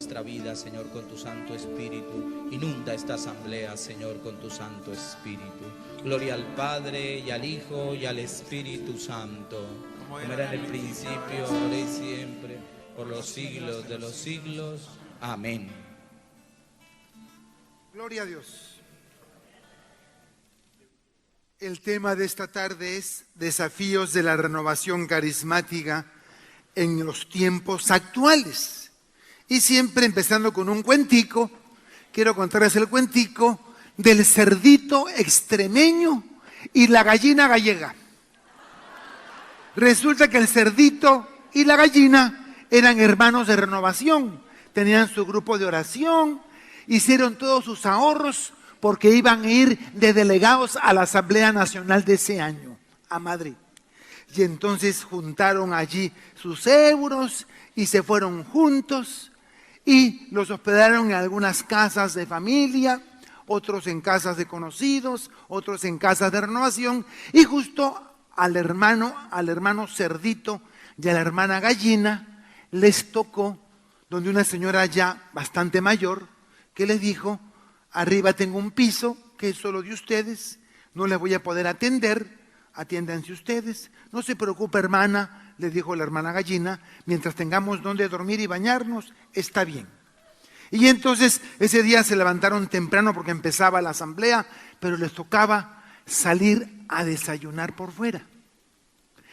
nuestra vida, Señor, con tu Santo Espíritu. Inunda esta asamblea, Señor, con tu Santo Espíritu. Gloria al Padre, y al Hijo, y al Espíritu Santo, como era en el principio, ahora y siempre, por los siglos de los siglos. Amén. Gloria a Dios. El tema de esta tarde es desafíos de la renovación carismática en los tiempos actuales. Y siempre empezando con un cuentico, quiero contarles el cuentico del cerdito extremeño y la gallina gallega. Resulta que el cerdito y la gallina eran hermanos de renovación, tenían su grupo de oración, hicieron todos sus ahorros porque iban a ir de delegados a la Asamblea Nacional de ese año, a Madrid. Y entonces juntaron allí sus euros y se fueron juntos y los hospedaron en algunas casas de familia, otros en casas de conocidos, otros en casas de renovación, y justo al hermano cerdito y a la hermana gallina les tocó donde una señora ya bastante mayor que les dijo: arriba tengo un piso que es solo de ustedes, no les voy a poder atender, atiéndanse ustedes. No se preocupe, hermana, les dijo la hermana gallina, mientras tengamos donde dormir y bañarnos, está bien. Y entonces ese día se levantaron temprano porque empezaba la asamblea, pero les tocaba salir a desayunar por fuera.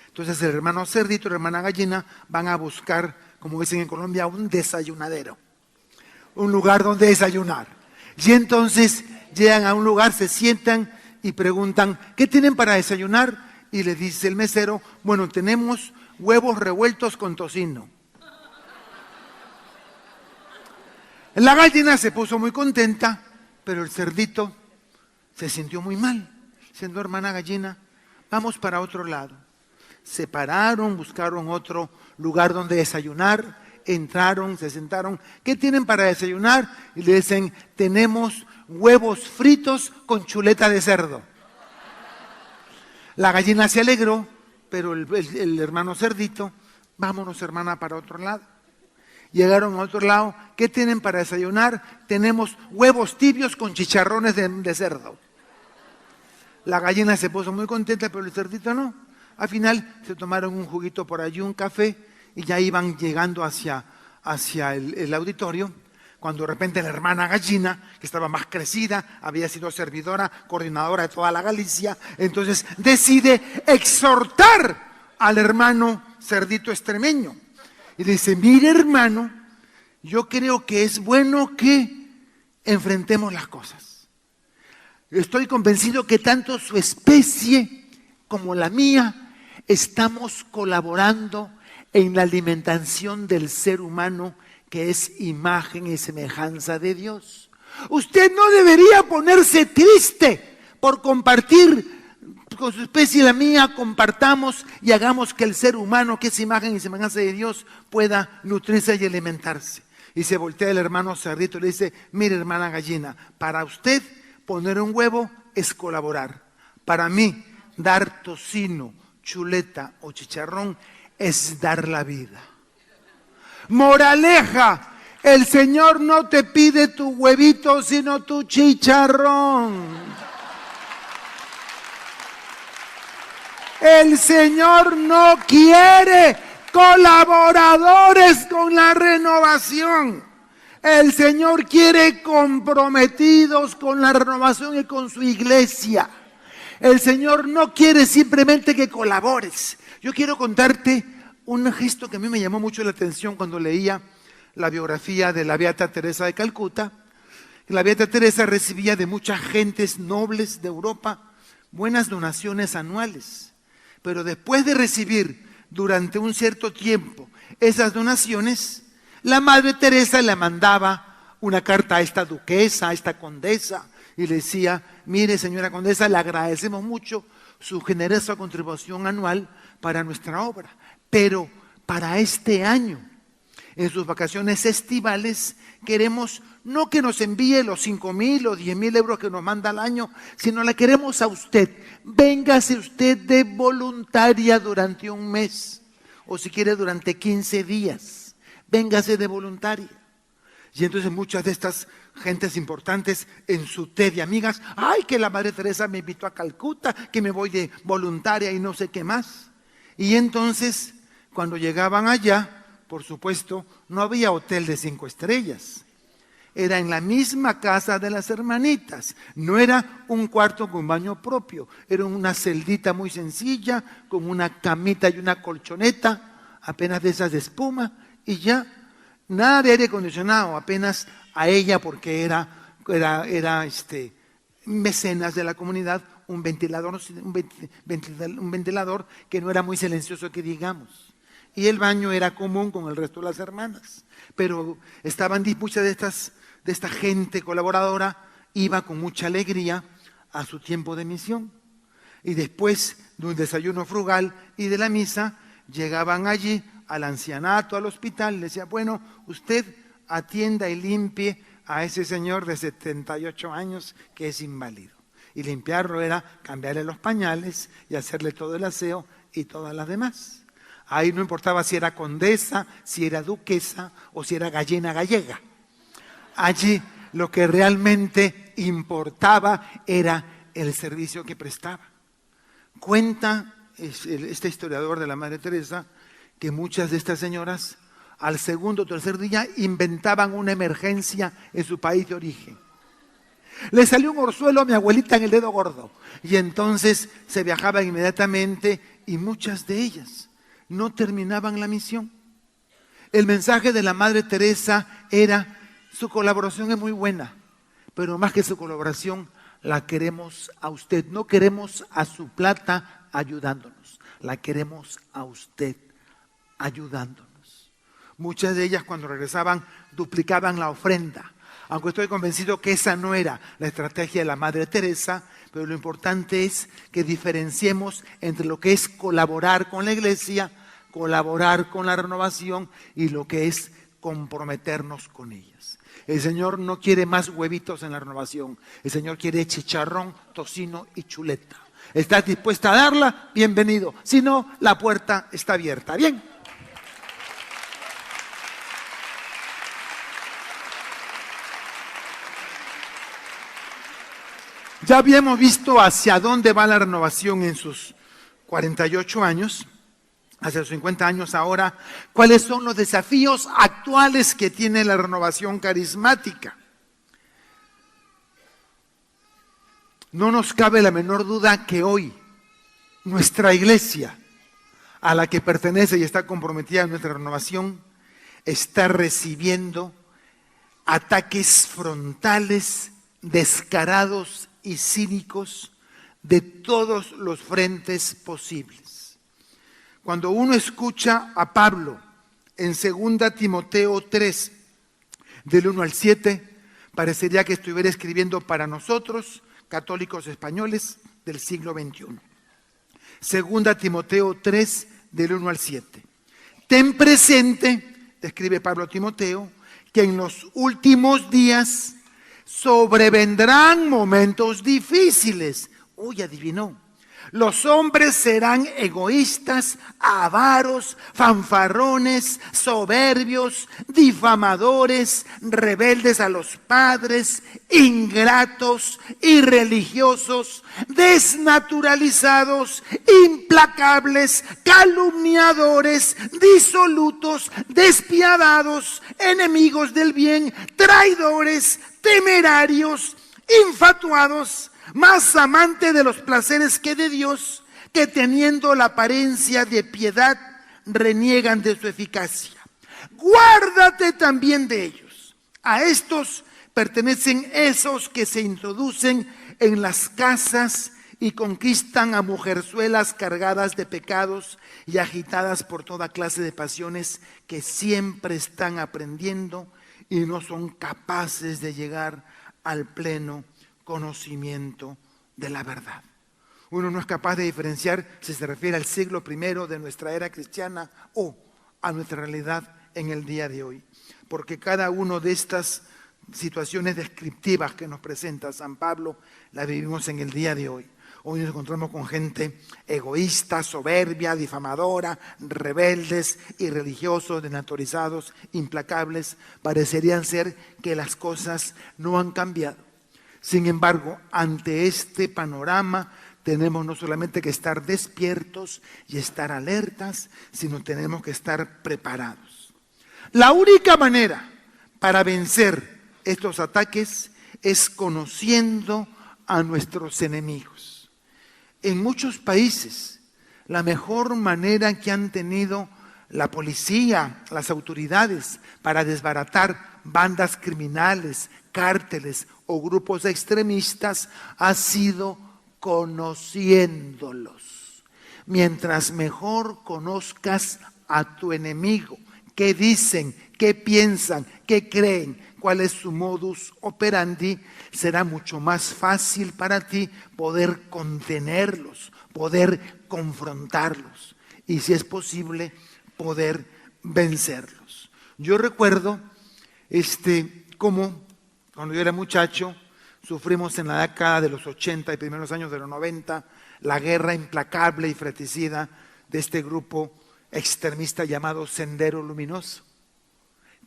Entonces el hermano cerdito y la hermana gallina van a buscar, como dicen en Colombia, un desayunadero, un lugar donde desayunar. Y entonces llegan a un lugar, se sientan y preguntan: ¿qué tienen para desayunar? Y le dice el mesero: bueno, tenemos huevos revueltos con tocino. La gallina se puso muy contenta, pero el cerdito se sintió muy mal. Diciendo: hermana gallina, vamos para otro lado. Se pararon, buscaron otro lugar donde desayunar, entraron, se sentaron. ¿Qué tienen para desayunar? Y le dicen: tenemos huevos fritos con chuleta de cerdo. La gallina se alegró, pero el hermano cerdito: vámonos, hermana, para otro lado. Llegaron a otro lado. ¿Qué tienen para desayunar? Tenemos huevos tibios con chicharrones de cerdo. La gallina se puso muy contenta, pero el cerdito no. Al final se tomaron un juguito por allí, un café, y ya iban llegando hacia el auditorio, cuando de repente la hermana gallina, que estaba más crecida, había sido servidora, coordinadora de toda la Galicia, entonces decide exhortar al hermano cerdito extremeño. Y dice: mire, hermano, yo creo que es bueno que enfrentemos las cosas. Estoy convencido que tanto su especie como la mía estamos colaborando en la alimentación del ser humano, que es imagen y semejanza de Dios. Usted no debería ponerse triste por compartir con su especie y la mía, compartamos y hagamos que el ser humano, que es imagen y semejanza de Dios, pueda nutrirse y alimentarse. Y se voltea el hermano cerdito y le dice: mire, hermana gallina, para usted poner un huevo es colaborar. Para mí, dar tocino, chuleta o chicharrón es dar la vida. Moraleja: el Señor no te pide tu huevito, sino tu chicharrón. El Señor no quiere colaboradores con la renovación. El Señor quiere comprometidos con la renovación y con su iglesia. El Señor no quiere simplemente que colabores. Yo quiero contarte un gesto que a mí me llamó mucho la atención cuando leía la biografía de la Beata Teresa de Calcuta. La Beata Teresa recibía de muchas gentes nobles de Europa buenas donaciones anuales. Pero después de recibir durante un cierto tiempo esas donaciones, la Madre Teresa le mandaba una carta a esta duquesa, a esta condesa, y le decía: mire, señora condesa, le agradecemos mucho su generosa contribución anual para nuestra obra, pero para este año, en sus vacaciones estivales, queremos no que nos envíe los 5,000 o 10,000 euros que nos manda al año, sino la queremos a usted. Véngase usted de voluntaria durante un mes, o si quiere durante 15 días, véngase de voluntaria. Y entonces muchas de estas gentes importantes en su té de amigas, ay, que la Madre Teresa me invitó a Calcuta, que me voy de voluntaria y no sé qué más. Y entonces, cuando llegaban allá, por supuesto, no había hotel de 5 estrellas. Era en la misma casa de las hermanitas. No era un cuarto con baño propio. Era una celdita muy sencilla, con una camita y una colchoneta, apenas de esas de espuma, y ya. Nada de aire acondicionado, apenas a ella, porque era mecenas de la comunidad, un ventilador que no era muy silencioso, que digamos. Y el baño era común con el resto de las hermanas. Pero estaban muchas de esta gente colaboradora, iba con mucha alegría a su tiempo de misión. Y después de un desayuno frugal y de la misa, llegaban allí al ancianato, al hospital, le decía, bueno, usted atienda y limpie a ese señor de 78 años que es inválido. Y limpiarlo era cambiarle los pañales y hacerle todo el aseo y todas las demás. Ahí no importaba si era condesa, si era duquesa o si era gallina gallega. Allí lo que realmente importaba era el servicio que prestaba. Cuenta este historiador de la Madre Teresa que muchas de estas señoras al segundo o tercer día inventaban una emergencia en su país de origen. Le salió un orzuelo a mi abuelita en el dedo gordo y entonces se viajaba inmediatamente y muchas de ellas no terminaban la misión. El mensaje de la Madre Teresa era: su colaboración es muy buena, pero más que su colaboración la queremos a usted. No queremos a su plata ayudándonos, la queremos a usted ayudándonos. Muchas de ellas cuando regresaban duplicaban la ofrenda, aunque estoy convencido que esa no era la estrategia de la Madre Teresa, pero lo importante es que diferenciemos entre lo que es colaborar con la iglesia, colaborar con la renovación y lo que es comprometernos con ellas. El Señor no quiere más huevitos en la renovación, el Señor quiere chicharrón, tocino y chuleta. ¿Estás dispuesta a darla? Bienvenido. Si no, la puerta está abierta. Bien. Ya habíamos visto hacia dónde va la renovación en sus 48 años, hacia los 50 años ahora, cuáles son los desafíos actuales que tiene la renovación carismática. No nos cabe la menor duda que hoy nuestra iglesia, a la que pertenece y está comprometida en nuestra renovación, está recibiendo ataques frontales, descarados y cínicos de todos los frentes posibles. Cuando uno escucha a Pablo en 2 Timoteo 3, del 1 al 7, parecería que estuviera escribiendo para nosotros, católicos españoles del siglo XXI. 2 Timoteo 3, del 1 al 7. Ten presente, escribe Pablo a Timoteo, que en los últimos días sobrevendrán momentos difíciles. Uy, adivinó. Los hombres serán egoístas, avaros, fanfarrones, soberbios, difamadores, rebeldes a los padres, ingratos, irreligiosos, desnaturalizados, implacables, calumniadores, disolutos, despiadados, enemigos del bien, traidores, temerarios, infatuados, más amante de los placeres que de Dios, que teniendo la apariencia de piedad, reniegan de su eficacia. Guárdate también de ellos. A estos pertenecen esos que se introducen en las casas y conquistan a mujerzuelas cargadas de pecados y agitadas por toda clase de pasiones, que siempre están aprendiendo y no son capaces de llegar al pleno conocimiento de la verdad. Uno no es capaz de diferenciar si se refiere al siglo I de nuestra era cristiana o a nuestra realidad en el día de hoy, porque cada una de estas situaciones descriptivas que nos presenta San Pablo la vivimos en el día de hoy. Hoy nos encontramos con gente egoísta, soberbia, difamadora, rebeldes, irreligiosos, desnaturalizados, implacables. Parecerían ser que las cosas no han cambiado. Sin embargo, ante este panorama tenemos no solamente que estar despiertos y estar alertas, sino tenemos que estar preparados. La única manera para vencer estos ataques es conociendo a nuestros enemigos. En muchos países, la mejor manera que han tenido la policía, las autoridades, para desbaratar bandas criminales, cárteles o grupos extremistas ha sido conociéndolos. Mientras mejor conozcas a tu enemigo, qué dicen, qué piensan, qué creen, cuál es su modus operandi, será mucho más fácil para ti poder contenerlos, poder confrontarlos y, si es posible, poder vencerlos. Yo recuerdo cómo cuando yo era muchacho sufrimos en la década de los 80 y primeros años de los 90 la guerra implacable y fratricida de este grupo extremista llamado Sendero Luminoso,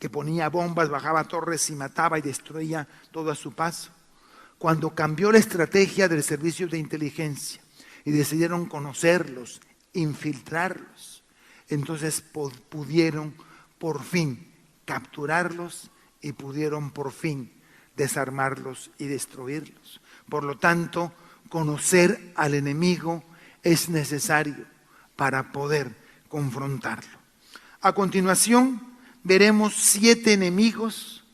que ponía bombas, bajaba torres y mataba y destruía todo a su paso. Cuando cambió la estrategia del servicio de inteligencia y decidieron conocerlos, infiltrarlos, entonces pudieron por fin capturarlos y pudieron por fin desarmarlos y destruirlos. Por lo tanto, conocer al enemigo es necesario para poder confrontarlo. A continuación, veremos 7 enemigos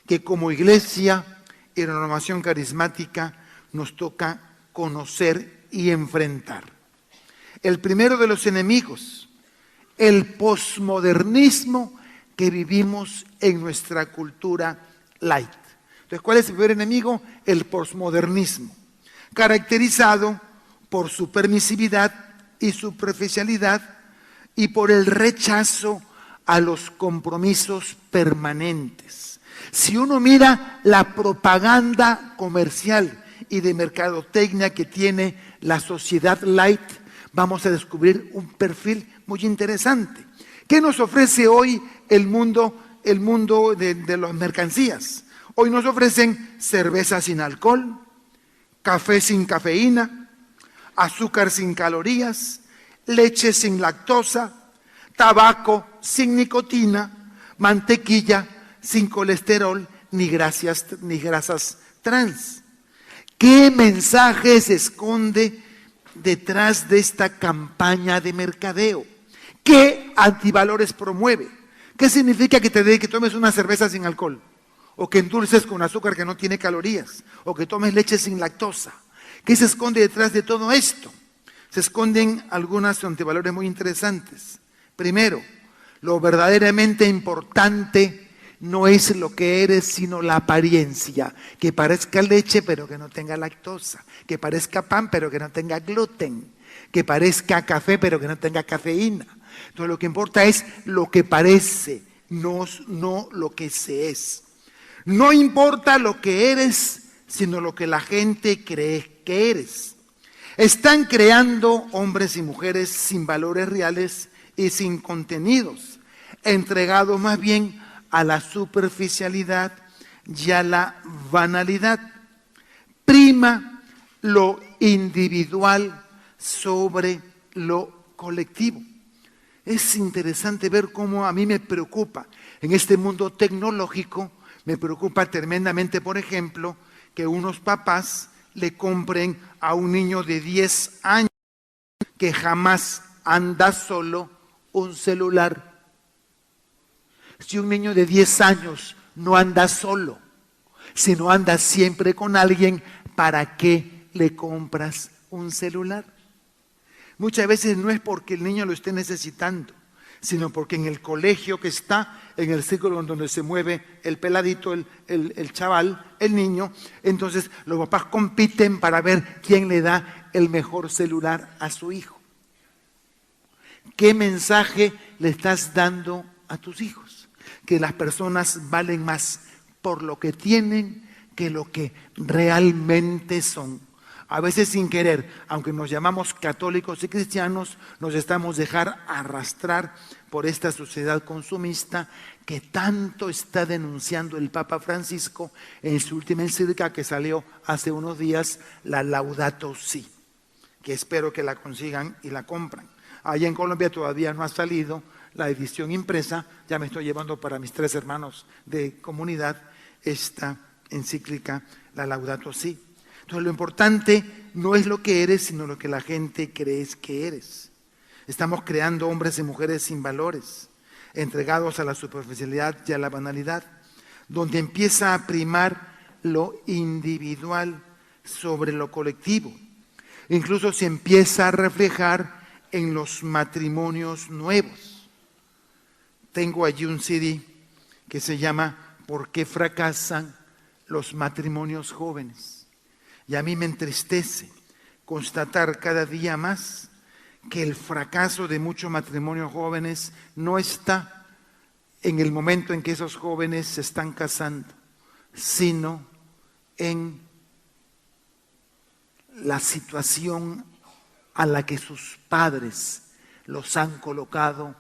que como iglesia y renovación carismática nos toca conocer y enfrentar. El primero de los enemigos, el posmodernismo que vivimos en nuestra cultura light. Entonces, ¿cuál es el primer enemigo? El posmodernismo, caracterizado por su permisividad y superficialidad y por el rechazo a los compromisos permanentes. Si uno mira la propaganda comercial y de mercadotecnia que tiene la sociedad light, vamos a descubrir un perfil muy interesante. ¿Qué nos ofrece hoy el mundo de las mercancías? Hoy nos ofrecen cerveza sin alcohol, café sin cafeína, azúcar sin calorías, leche sin lactosa, tabaco sin nicotina, mantequilla sin colesterol ni grasas trans. ¿Qué mensaje se esconde detrás de esta campaña de mercadeo? ¿Qué antivalores promueve? ¿Qué significa que tomes una cerveza sin alcohol? O que endulces con azúcar que no tiene calorías, o que tomes leche sin lactosa. ¿Qué se esconde detrás de todo esto? Se esconden algunos antivalores muy interesantes. Primero, lo verdaderamente importante no es lo que eres, sino la apariencia. Que parezca leche, pero que no tenga lactosa. Que parezca pan, pero que no tenga gluten. Que parezca café, pero que no tenga cafeína. Entonces, lo que importa es lo que parece, no lo que se es. No importa lo que eres, sino lo que la gente cree que eres. Están creando hombres y mujeres sin valores reales y sin contenidos, entregados más bien a la superficialidad y a la banalidad. Prima lo individual sobre lo colectivo. Es interesante ver cómo a mí me preocupa en este mundo tecnológico. Me preocupa tremendamente, por ejemplo, que unos papás le compren a un niño de 10 años que jamás anda solo un celular. Si un niño de 10 años no anda solo, sino anda siempre con alguien, ¿para qué le compras un celular? Muchas veces no es porque el niño lo esté necesitando, sino porque en el colegio que está, en el círculo en donde se mueve el peladito, el chaval, el niño, entonces los papás compiten para ver quién le da el mejor celular a su hijo. ¿Qué mensaje le estás dando a tus hijos? Que las personas valen más por lo que tienen que lo que realmente son. A veces sin querer, aunque nos llamamos católicos y cristianos, nos estamos dejar arrastrar por esta sociedad consumista que tanto está denunciando el Papa Francisco en su última encíclica que salió hace unos días, la Laudato Si, que espero que la consigan y la compran. Allá en Colombia todavía no ha salido la edición impresa, ya me estoy llevando para mis 3 hermanos de comunidad esta encíclica, la Laudato Si. Entonces lo importante no es lo que eres, sino lo que la gente cree que eres. Estamos creando hombres y mujeres sin valores, entregados a la superficialidad y a la banalidad, donde empieza a primar lo individual sobre lo colectivo. Incluso se empieza a reflejar en los matrimonios nuevos. Tengo allí un CD que se llama ¿Por qué fracasan los matrimonios jóvenes? Y a mí me entristece constatar cada día más que el fracaso de muchos matrimonios jóvenes no está en el momento en que esos jóvenes se están casando, sino en la situación a la que sus padres los han colocado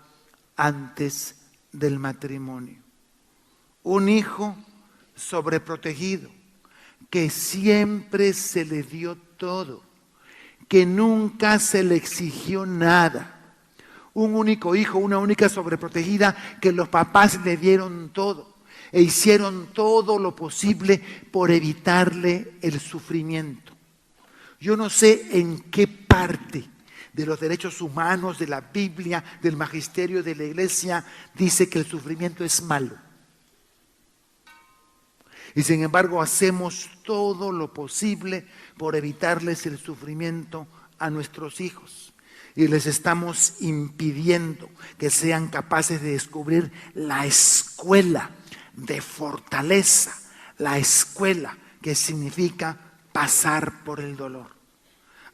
antes del matrimonio. Un hijo sobreprotegido, que siempre se le dio todo, que nunca se le exigió nada. Un único hijo, una única sobreprotegida, que los papás le dieron todo e hicieron todo lo posible por evitarle el sufrimiento. Yo no sé en qué parte de los derechos humanos, de la Biblia, del magisterio de la Iglesia, dice que el sufrimiento es malo. Y sin embargo hacemos todo lo posible por evitarles el sufrimiento a nuestros hijos. Y les estamos impidiendo que sean capaces de descubrir la escuela de fortaleza, la escuela que significa pasar por el dolor.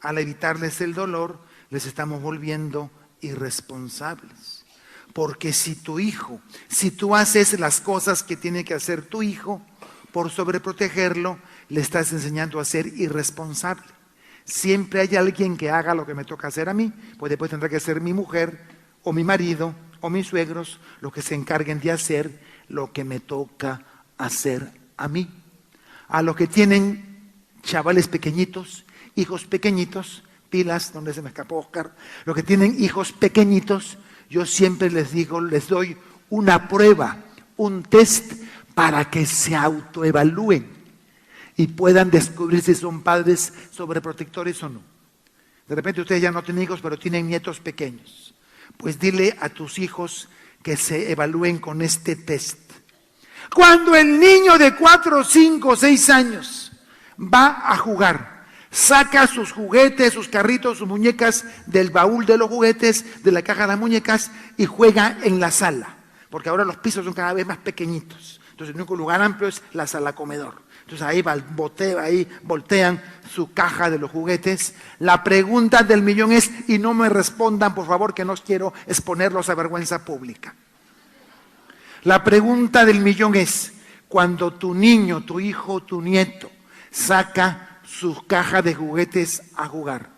Al evitarles el dolor, les estamos volviendo irresponsables. Porque si tú haces las cosas que tiene que hacer tu hijo, por sobreprotegerlo, le estás enseñando a ser irresponsable. Siempre hay alguien que haga lo que me toca hacer a mí, pues después tendrá que ser mi mujer, o mi marido, o mis suegros, los que se encarguen de hacer lo que me toca hacer a mí. A los que tienen chavales pequeñitos, hijos pequeñitos, pilas, donde se me escapó Oscar, los que tienen hijos pequeñitos, yo siempre les digo, les doy una prueba, un test, para que se autoevalúen y puedan descubrir si son padres sobreprotectores o no. De repente ustedes ya no tienen hijos, pero tienen nietos pequeños. Pues dile a tus hijos que se evalúen con este test. Cuando el niño de 4, 5, 6 años va a jugar, saca sus juguetes, sus carritos, sus muñecas del baúl de los juguetes, de la caja de las muñecas y juega en la sala, porque ahora los pisos son cada vez más pequeñitos. Entonces el único lugar amplio es la sala comedor. Entonces ahí voltean su caja de los juguetes. La pregunta del millón es, y no me respondan por favor que no quiero exponerlos a vergüenza pública. La pregunta del millón es, cuando tu niño, tu hijo, tu nieto saca su caja de juguetes a jugar,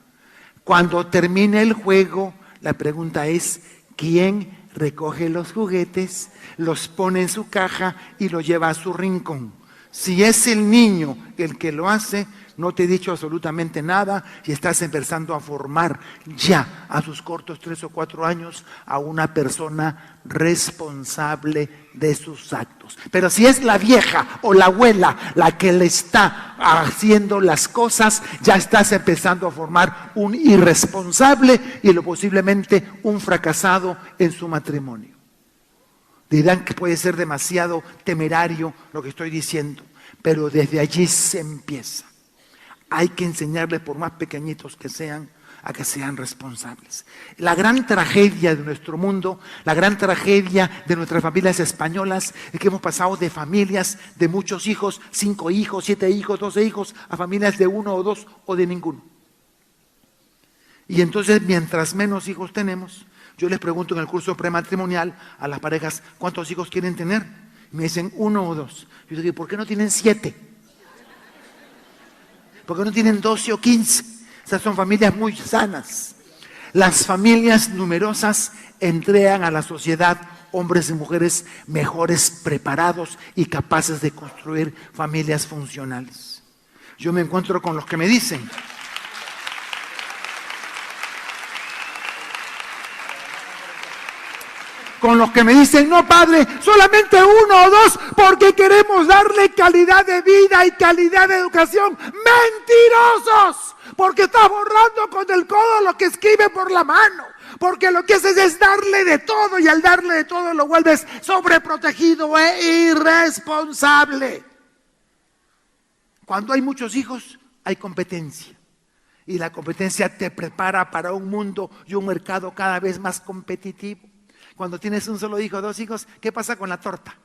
cuando termine el juego, la pregunta es, ¿quién recoge los juguetes, los pone en su caja y los lleva a su rincón? Si es el niño el que lo hace, no te he dicho absolutamente nada y estás empezando a formar ya a sus cortos 3 o 4 años a una persona responsable de sus actos. Pero si es la vieja o la abuela la que le está haciendo las cosas, ya estás empezando a formar un irresponsable y lo posiblemente un fracasado en su matrimonio. Dirán que puede ser demasiado temerario lo que estoy diciendo, pero desde allí se empieza. Hay que enseñarles, por más pequeñitos que sean, a que sean responsables. La gran tragedia de nuestro mundo, la gran tragedia de nuestras familias españolas, es que hemos pasado de familias de muchos hijos, 5 hijos, 7 hijos, 12 hijos, a familias de 1 o 2 o de ninguno. Y entonces, mientras menos hijos tenemos, yo les pregunto en el curso prematrimonial a las parejas, ¿cuántos hijos quieren tener? Y me dicen 1 o 2. Yo digo, ¿por qué no tienen 7? porque no tienen 12 o 15. Esas son familias muy sanas. Las familias numerosas entregan a la sociedad hombres y mujeres mejores preparados y capaces de construir familias funcionales. Yo me encuentro con los que me dicen: no, padre, solamente 1 o 2 porque queremos darle calidad de vida y calidad de educación. ¡Mentirosos! Porque está borrando con el codo lo que escribe por la mano. Porque lo que haces es darle de todo, y al darle de todo lo vuelves sobreprotegido e irresponsable. Cuando hay muchos hijos, hay competencia. Y la competencia te prepara para un mundo y un mercado cada vez más competitivo. Cuando tienes un solo hijo, 2 hijos, ¿qué pasa con la torta?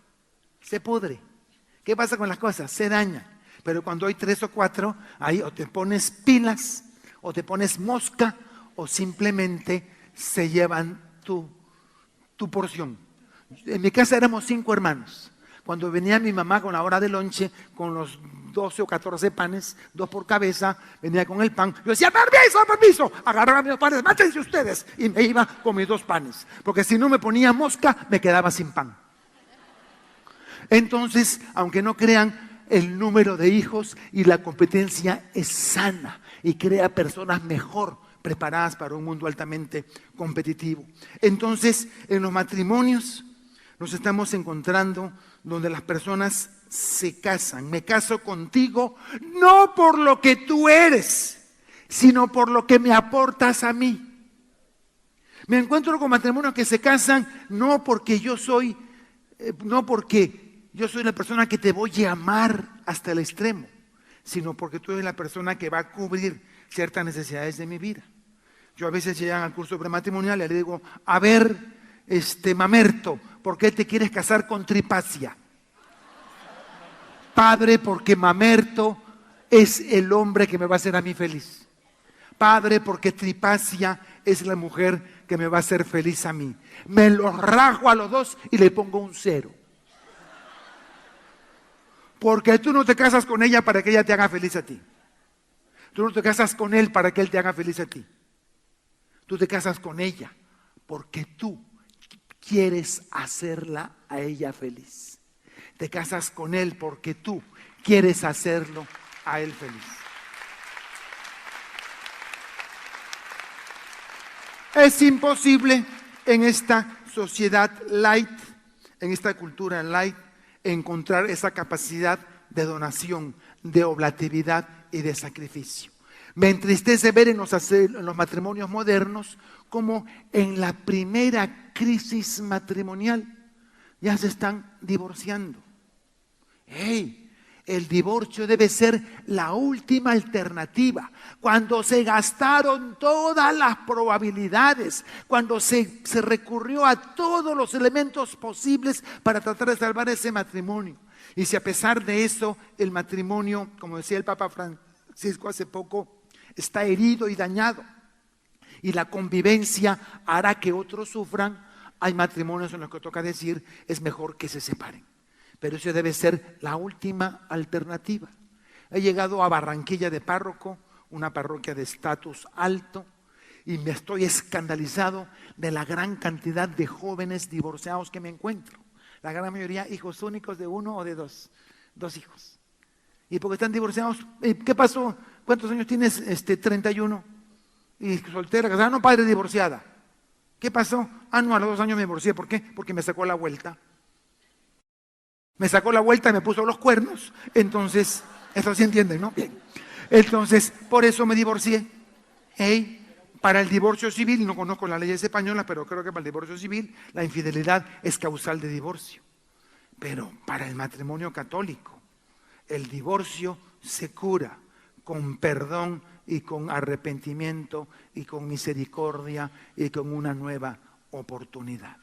Se pudre. ¿Qué pasa con las cosas? Se dañan. Pero cuando hay 3 o 4, ahí o te pones pilas, o te pones mosca, o simplemente se llevan tu porción. En mi casa éramos 5 hermanos. Cuando venía mi mamá con la hora de lonche, con los 12 o 14 panes, 2 por cabeza, venía con el pan. Yo decía: permiso, permiso. Agarraba mis panes, mátense ustedes. Y me iba con mis 2 panes. Porque si no me ponía mosca, me quedaba sin pan. Entonces, aunque no crean, el número de hijos y la competencia es sana y crea personas mejor preparadas para un mundo altamente competitivo. Entonces, en los matrimonios nos estamos encontrando donde las personas se casan. Me caso contigo no por lo que tú eres, sino por lo que me aportas a mí. Me encuentro con matrimonios que se casan no porque yo soy la persona que te voy a amar hasta el extremo, sino porque tú eres la persona que va a cubrir ciertas necesidades de mi vida. Yo a veces llegan al curso prematrimonial y le digo: a ver, mamerto, ¿por qué te quieres casar con Tripacia? Padre, porque mamerto es el hombre que me va a hacer a mí feliz. Padre, porque Tripacia es la mujer que me va a hacer feliz a mí. Me los rajo a los 2 y le pongo un 0. Porque tú no te casas con ella para que ella te haga feliz a ti. Tú no te casas con él para que él te haga feliz a ti. Tú te casas con ella porque tú quieres hacerla a ella feliz. Te casas con él porque tú quieres hacerlo a él feliz. Es imposible en esta sociedad light, en esta cultura light, encontrar esa capacidad de donación, de oblatividad y de sacrificio. Me entristece ver en los matrimonios modernos como en la primera crisis matrimonial ya se están divorciando. ¡Hey! El divorcio debe ser la última alternativa. Cuando se gastaron todas las probabilidades, cuando se recurrió a todos los elementos posibles para tratar de salvar ese matrimonio. Y si a pesar de eso el matrimonio, como decía el Papa Francisco hace poco, está herido y dañado, y la convivencia hará que otros sufran, hay matrimonios en los que toca decir: es mejor que se separen. Pero eso debe ser la última alternativa. He llegado a Barranquilla de párroco, una parroquia de estatus alto, y me estoy escandalizado de la gran cantidad de jóvenes divorciados que me encuentro. La gran mayoría hijos únicos de 1 o de 2 hijos. Y porque están divorciados, ¿qué pasó? ¿Cuántos años tienes? 31. Y soltera, casada, no, padre, divorciada. ¿Qué pasó? No, a los 2 años me divorcié. ¿Por qué? Porque me sacó la vuelta. Me sacó la vuelta y me puso los cuernos. Entonces, eso sí entienden, ¿no? Bien. Entonces, por eso me divorcié. Para el divorcio civil, no conozco las leyes españolas, pero creo que para el divorcio civil la infidelidad es causal de divorcio. Pero para el matrimonio católico, el divorcio se cura con perdón y con arrepentimiento y con misericordia y con una nueva oportunidad.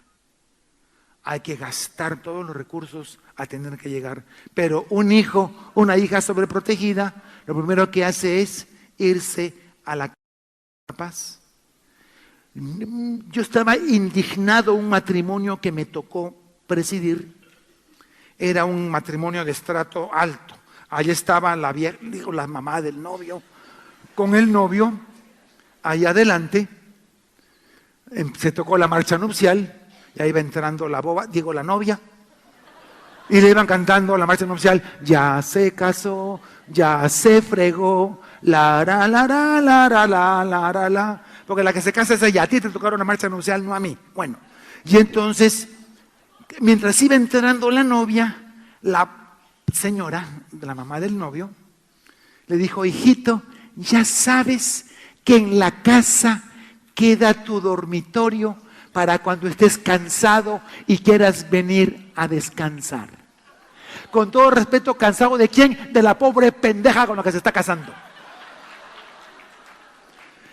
Hay que gastar todos los recursos a tener que llegar. Pero un hijo, una hija sobreprotegida, lo primero que hace es irse a la paz. Yo estaba indignado, un matrimonio que me tocó presidir. Era un matrimonio de estrato alto. Allí estaba la vieja, digo, la mamá del novio, con el novio, ahí adelante. Se tocó la marcha nupcial, y ahí iba entrando la boba, digo, la novia, y le iban cantando la marcha nupcial. Ya se casó, ya se fregó, la la la la la la la la la. Porque la que se casa es ella, a ti te tocaron la marcha nupcial, no a mí. Bueno, y entonces, mientras iba entrando la novia, la señora, la mamá del novio, le dijo: hijito, ya sabes que en la casa queda tu dormitorio para cuando estés cansado y quieras venir a descansar. Con todo respeto, ¿cansado de quién? De la pobre pendeja con la que se está casando.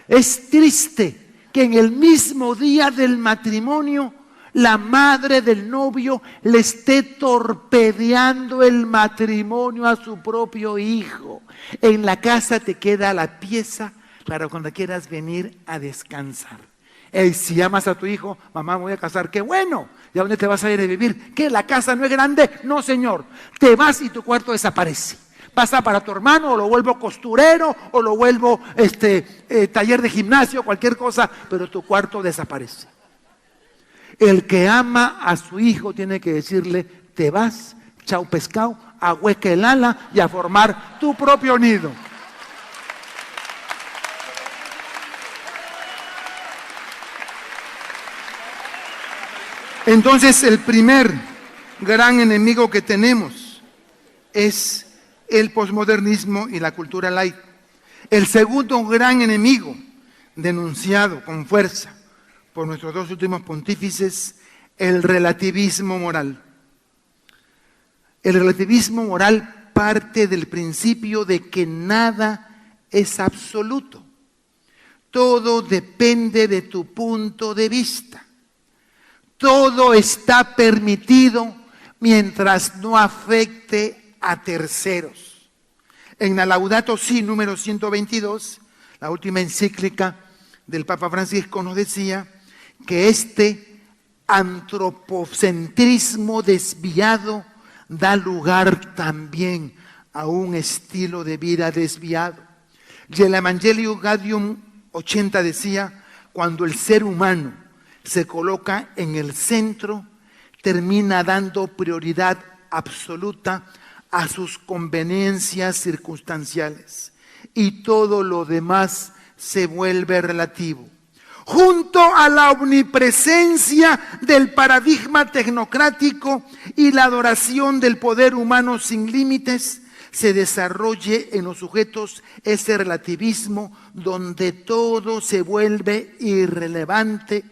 Es triste que en el mismo día del matrimonio la madre del novio le esté torpedeando el matrimonio a su propio hijo. En la casa te queda la pieza para cuando quieras venir a descansar. Si amas a tu hijo: mamá, me voy a casar, qué bueno. ¿Y a dónde te vas a ir a vivir? ¿Qué? ¿La casa no es grande? No, señor. Te vas y tu cuarto desaparece. Pasa para tu hermano, o lo vuelvo costurero, o lo vuelvo taller de gimnasio, cualquier cosa, pero tu cuarto desaparece. El que ama a su hijo tiene que decirle: te vas, chau pescado, ahueca el ala y a formar tu propio nido. Entonces, el primer gran enemigo que tenemos es el posmodernismo y la cultura light. El segundo gran enemigo, denunciado con fuerza por nuestros dos últimos pontífices, el relativismo moral. El relativismo moral parte del principio de que nada es absoluto. Todo depende de tu punto de vista. Todo está permitido mientras no afecte a terceros. En la Laudato Si, número 122, la última encíclica del Papa Francisco, nos decía que este antropocentrismo desviado da lugar también a un estilo de vida desviado. Y el Evangelio Gaudium 80 decía: cuando el ser humano se coloca en el centro, termina dando prioridad absoluta a sus conveniencias circunstanciales y todo lo demás se vuelve relativo. Junto a la omnipresencia del paradigma tecnocrático y la adoración del poder humano sin límites, se desarrolle en los sujetos ese relativismo donde todo se vuelve irrelevante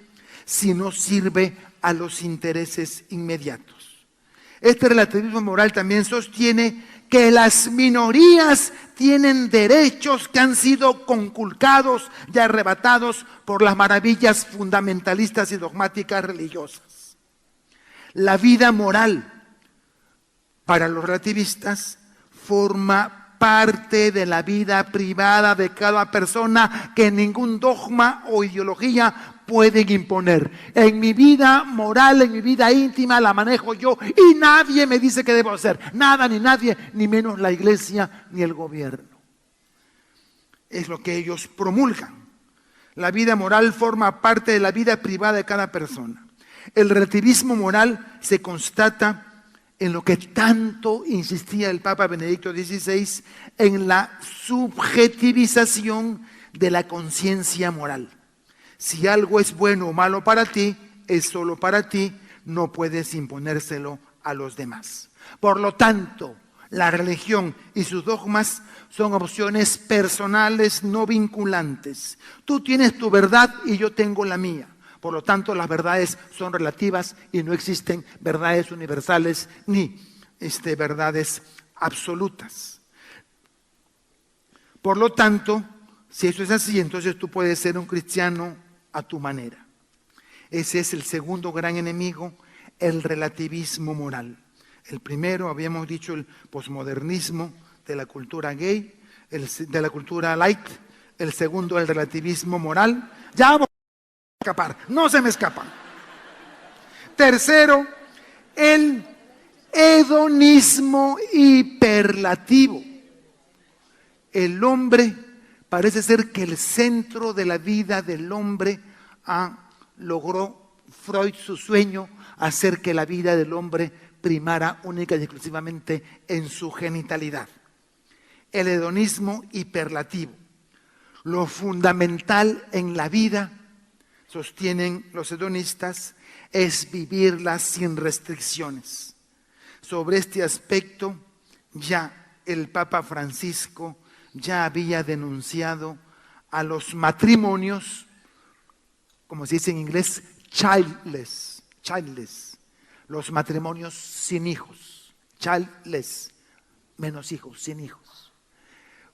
si no sirve a los intereses inmediatos. Este relativismo moral también sostiene que las minorías tienen derechos que han sido conculcados y arrebatados por las maravillas fundamentalistas y dogmáticas religiosas. La vida moral, para los relativistas, forma parte de la vida privada de cada persona que ningún dogma o ideología pueden imponer. En mi vida moral, en mi vida íntima, la manejo yo y nadie me dice qué debo hacer. Nada ni nadie, ni menos la iglesia ni el gobierno. Es lo que ellos promulgan. La vida moral forma parte de la vida privada de cada persona. El relativismo moral se constata en lo que tanto insistía el Papa Benedicto XVI, en la subjetivización de la conciencia moral. Si algo es bueno o malo para ti, es solo para ti, no puedes imponérselo a los demás. Por lo tanto, la religión y sus dogmas son opciones personales no vinculantes. Tú tienes tu verdad y yo tengo la mía. Por lo tanto, las verdades son relativas y no existen verdades universales ni verdades absolutas. Por lo tanto, si eso es así, entonces tú puedes ser un cristiano a tu manera. Ese es el segundo gran enemigo, el relativismo moral. El primero, habíamos dicho, el posmodernismo de la cultura gay, de la cultura light. El segundo, el relativismo moral. Ya vamos a escapar, no se me escapan. Tercero, el hedonismo hiperlativo. El hombre, parece ser que el centro de la vida del hombre logró Freud su sueño, hacer que la vida del hombre primara única y exclusivamente en su genitalidad. El hedonismo hiperlativo. Lo fundamental en la vida, sostienen los hedonistas, es vivirla sin restricciones. Sobre este aspecto, ya el Papa Francisco ya había denunciado a los matrimonios, como se dice en inglés, childless, los matrimonios sin hijos, childless, menos hijos, sin hijos.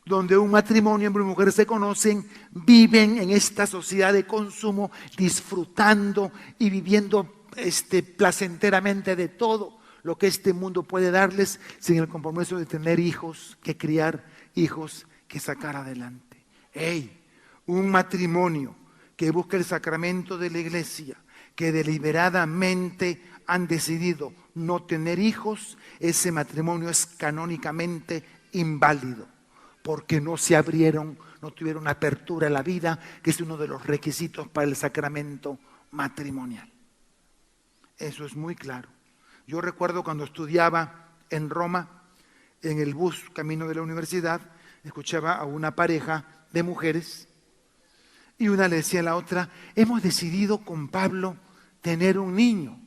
Donde un matrimonio, hombre y mujer, se conocen, viven en esta sociedad de consumo, disfrutando y viviendo placenteramente de todo lo que este mundo puede darles, sin el compromiso de tener hijos, que criar hijos, que sacar adelante. Un matrimonio que busca el sacramento de la iglesia, que deliberadamente han decidido no tener hijos, ese matrimonio es canónicamente inválido, porque no se abrieron, no tuvieron apertura a la vida, que es uno de los requisitos para el sacramento matrimonial. Eso es muy claro. Yo recuerdo cuando estudiaba en Roma, en el bus camino de la universidad, escuchaba a una pareja de mujeres y una le decía a la otra: hemos decidido con Pablo tener un niño.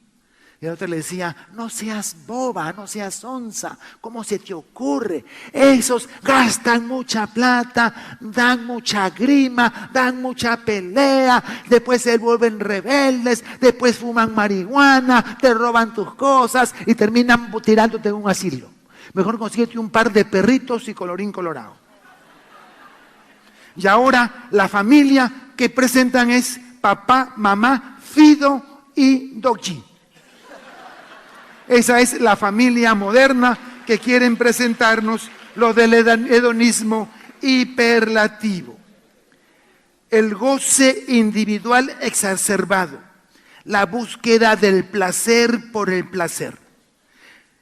Y la otra le decía: no seas boba, no seas onza, ¿cómo se te ocurre? Esos gastan mucha plata, dan mucha grima, dan mucha pelea, después se vuelven rebeldes, después fuman marihuana, te roban tus cosas y terminan tirándote en un asilo. Mejor consíguete un par de perritos y colorín colorado. Y ahora la familia que presentan es papá, mamá, Fido y Doggy. Esa es la familia moderna que quieren presentarnos los del hedonismo hiperlativo. El goce individual exacerbado, la búsqueda del placer por el placer.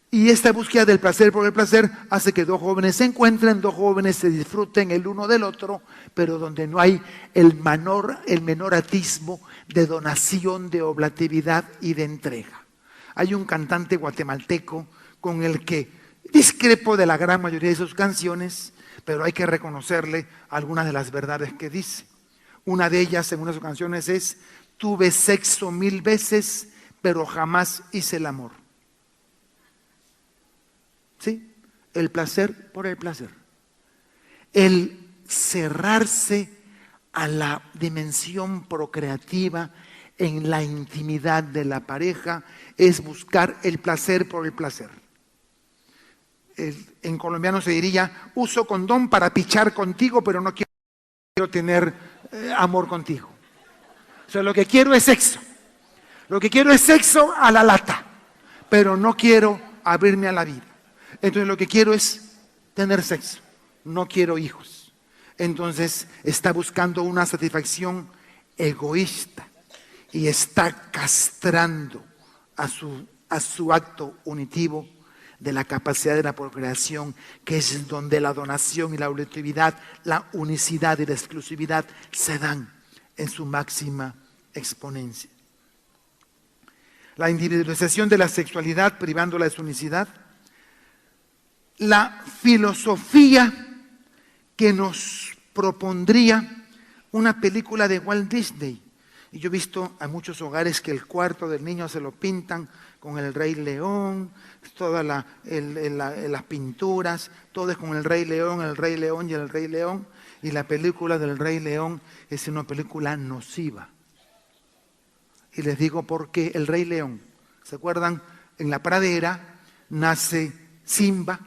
Y esta búsqueda del placer por el placer hace que dos jóvenes se encuentren, dos jóvenes se disfruten el uno del otro, pero donde no hay el menor atisbo de donación, de oblatividad y de entrega. Hay un cantante guatemalteco con el que discrepo de la gran mayoría de sus canciones, pero hay que reconocerle algunas de las verdades que dice. Una de ellas, en una de sus canciones, es: tuve sexo 1000 veces, pero jamás hice el amor. ¿Sí? El placer por el placer. El cerrarse a la dimensión procreativa en la intimidad de la pareja es buscar el placer por el placer. En colombiano se diría: uso condón para pichar contigo, pero no quiero tener amor contigo. O sea, lo que quiero es sexo. Lo que quiero es sexo a la lata, pero no quiero abrirme a la vida. Entonces lo que quiero es tener sexo, no quiero hijos. Entonces está buscando una satisfacción egoísta y está castrando a su acto unitivo de la capacidad de la procreación, que es donde la donación y la objetividad, la unicidad y la exclusividad se dan en su máxima exponencia. La individualización de la sexualidad privándola de su unicidad. La filosofía que nos propondría una película de Walt Disney. Y yo he visto a muchos hogares que el cuarto del niño se lo pintan con el Rey León, todas las pinturas, todo es con el Rey León y el Rey León. Y la película del Rey León es una película nociva. Y les digo por qué. El Rey León, ¿se acuerdan? En la pradera nace Simba.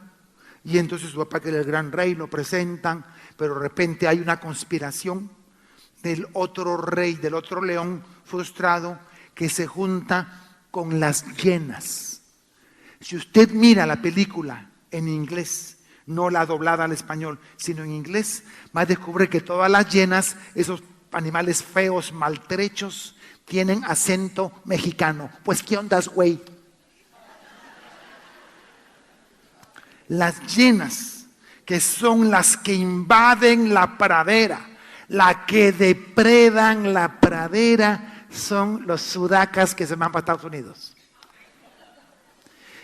Y entonces su papá, que era el gran rey, lo presentan, pero de repente hay una conspiración del otro rey, del otro león frustrado, que se junta con las hienas. Si usted mira la película en inglés, no la doblada al español, sino en inglés, va a descubrir que todas las hienas, esos animales feos, maltrechos, tienen acento mexicano. Pues, ¿qué ondas, güey? Las hienas, que son las que invaden la pradera, las que depredan la pradera, son los sudacas que se van para Estados Unidos.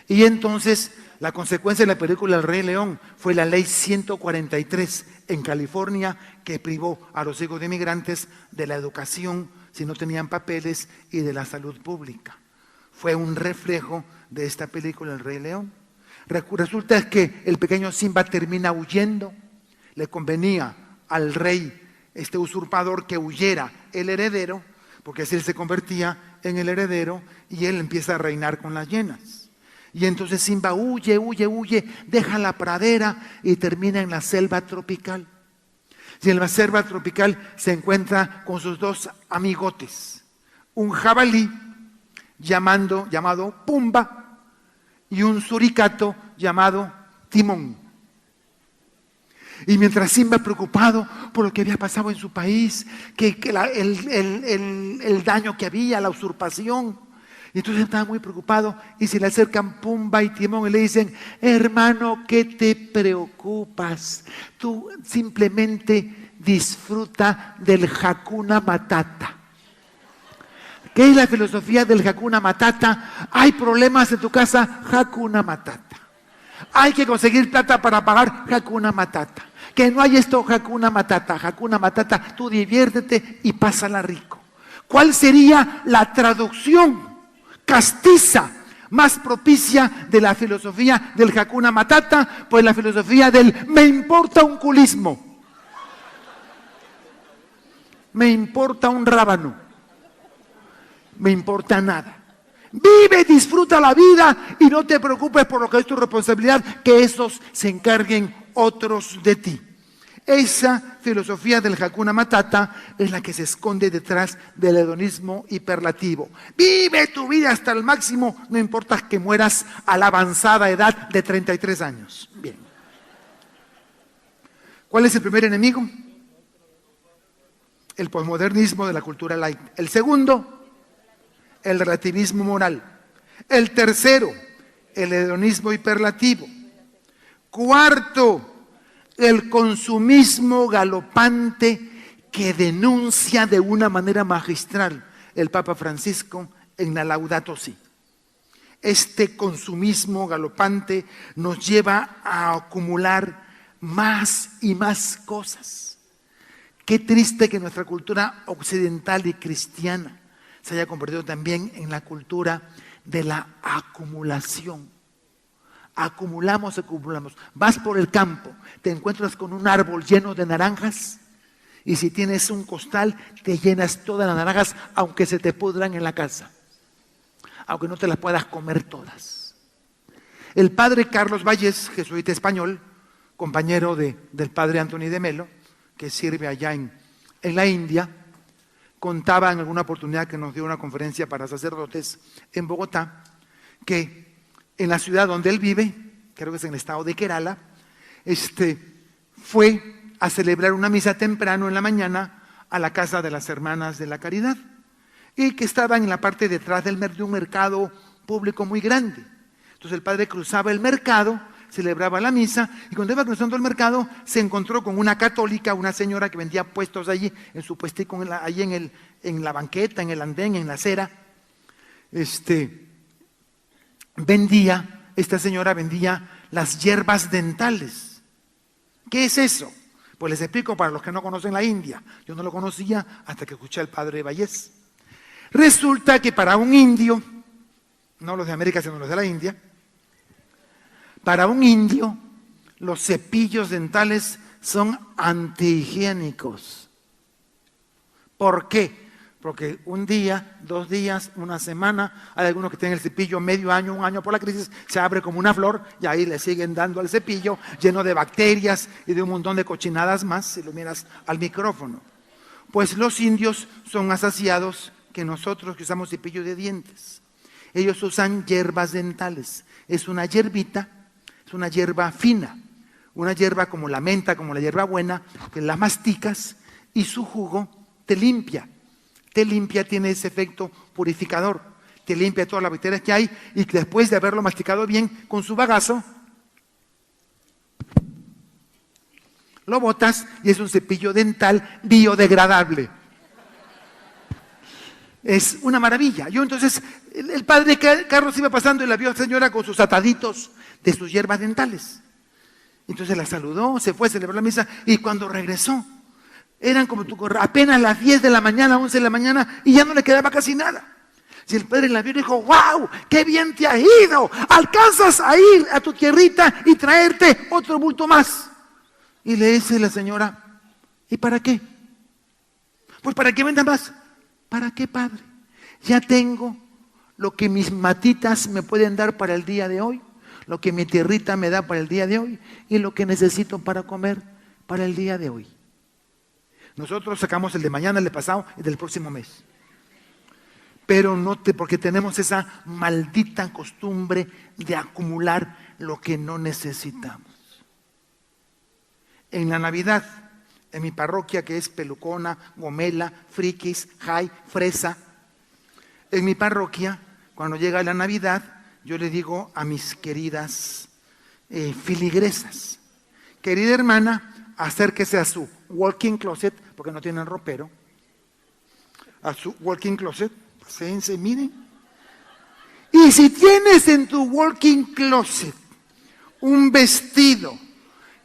Y entonces la consecuencia de la película El Rey León fue la ley 143 en California, que privó a los hijos de inmigrantes de la educación si no tenían papeles y de la salud pública. Fue un reflejo de esta película El Rey León. Resulta que el pequeño Simba termina huyendo. Le convenía al rey, este usurpador, que huyera el heredero, porque así él se convertía en el heredero y él empieza a reinar con las hienas. Y entonces Simba huye, deja la pradera y termina en la selva tropical. Y en la selva tropical se encuentra con sus dos amigotes, un jabalí llamado Pumba y un suricato llamado Timón. Y mientras Simba, preocupado por lo que había pasado en su país, el daño que había, la usurpación, y entonces estaba muy preocupado y se le acercan Pumba y Timón y le dicen: hermano, ¿qué te preocupas? Tú simplemente disfruta del Hakuna Matata. ¿Qué es la filosofía del Hakuna Matata? Hay problemas en tu casa, Hakuna Matata. Hay que conseguir plata para pagar, Hakuna Matata. Que no hay esto, Hakuna Matata. Hakuna Matata, tú diviértete y pásala rico. ¿Cuál sería la traducción castiza más propicia de la filosofía del Hakuna Matata? Pues la filosofía del me importa un culismo. Me importa un rábano. Me importa nada. Vive, disfruta la vida y no te preocupes por lo que es tu responsabilidad, que esos se encarguen otros de ti. Esa filosofía del Hakuna Matata es la que se esconde detrás del hedonismo hiperlativo. Vive tu vida hasta el máximo, no importa que mueras a la avanzada edad de 33 años. Bien. ¿Cuál es el primer enemigo? El posmodernismo de la cultura light. El segundo, el relativismo moral. El tercero, el hedonismo hiperlativo. Cuarto, el consumismo galopante que denuncia de una manera magistral el Papa Francisco en la Laudato Si. Este consumismo galopante nos lleva a acumular más y más cosas. Qué triste que nuestra cultura occidental y cristiana se haya convertido también en la cultura de la acumulación. Acumulamos. Vas por el campo, te encuentras con un árbol lleno de naranjas y si tienes un costal te llenas todas las naranjas, aunque se te pudran en la casa, aunque no te las puedas comer todas. El padre Carlos Valles, jesuita español, compañero del padre Anthony de Melo, que sirve allá en la India, contaba en alguna oportunidad que nos dio una conferencia para sacerdotes en Bogotá, que en la ciudad donde él vive, creo que es en el estado de Kerala, fue a celebrar una misa temprano en la mañana a la casa de las Hermanas de la Caridad, y que estaban en la parte detrás de un mercado público muy grande. Entonces el padre cruzaba el mercado, celebraba la misa, y cuando iba cruzando el mercado se encontró con una católica, una señora que vendía puestos allí, en su puestico, allí en la banqueta, en el andén, en la acera. Esta señora vendía las hierbas dentales. ¿Qué es eso? Pues les explico para los que no conocen la India. Yo no lo conocía hasta que escuché al padre Vallés. Resulta que para un indio, no los de América sino los de la India, para un indio los cepillos dentales son antihigiénicos. ¿Por qué? Porque un día, 2 días, una semana, hay algunos que tienen el cepillo medio año, 1 año por la crisis, se abre como una flor y ahí le siguen dando al cepillo lleno de bacterias y de un montón de cochinadas más, si lo miras al micrófono. Pues los indios son más saciados que nosotros que usamos cepillo de dientes. Ellos usan hierbas dentales. Es una hierbita, es una hierba fina, una hierba como la menta, como la hierba buena, que la masticas y su jugo te limpia. Tiene ese efecto purificador, te limpia todas las bacterias que hay y que después de haberlo masticado bien con su bagazo, Lo botas y es un cepillo dental biodegradable. Es una maravilla. Yo entonces, el padre Carlos iba pasando y la vio a la señora con sus ataditos de sus hierbas dentales. Entonces la saludó, se fue, celebró la misa y cuando regresó, eran como apenas las 10 de la mañana, 11 de la mañana y ya no le quedaba casi nada. Si el padre la vio y dijo, ¡wow! ¡Qué bien te has ido! Alcanzas a ir a tu tierrita y traerte otro bulto más. Y le dice la señora, ¿y para qué? Pues para que venda más. ¿Para qué, padre? Ya tengo lo que mis matitas me pueden dar para el día de hoy, lo que mi tierrita me da para el día de hoy y lo que necesito para comer para el día de hoy. Nosotros sacamos el de mañana, el de pasado y del próximo mes. Pero no porque tenemos esa maldita costumbre de acumular lo que no necesitamos. En la Navidad, en mi parroquia que es Pelucona, Gomela, Friquis, Jai, Fresa, en mi parroquia, cuando llega la Navidad, yo le digo a mis queridas filigresas, querida hermana, acérquese a su walk-in closet, porque no tienen ropero, a su walk-in closet, paséense, miren. Y si tienes en tu walk-in closet un vestido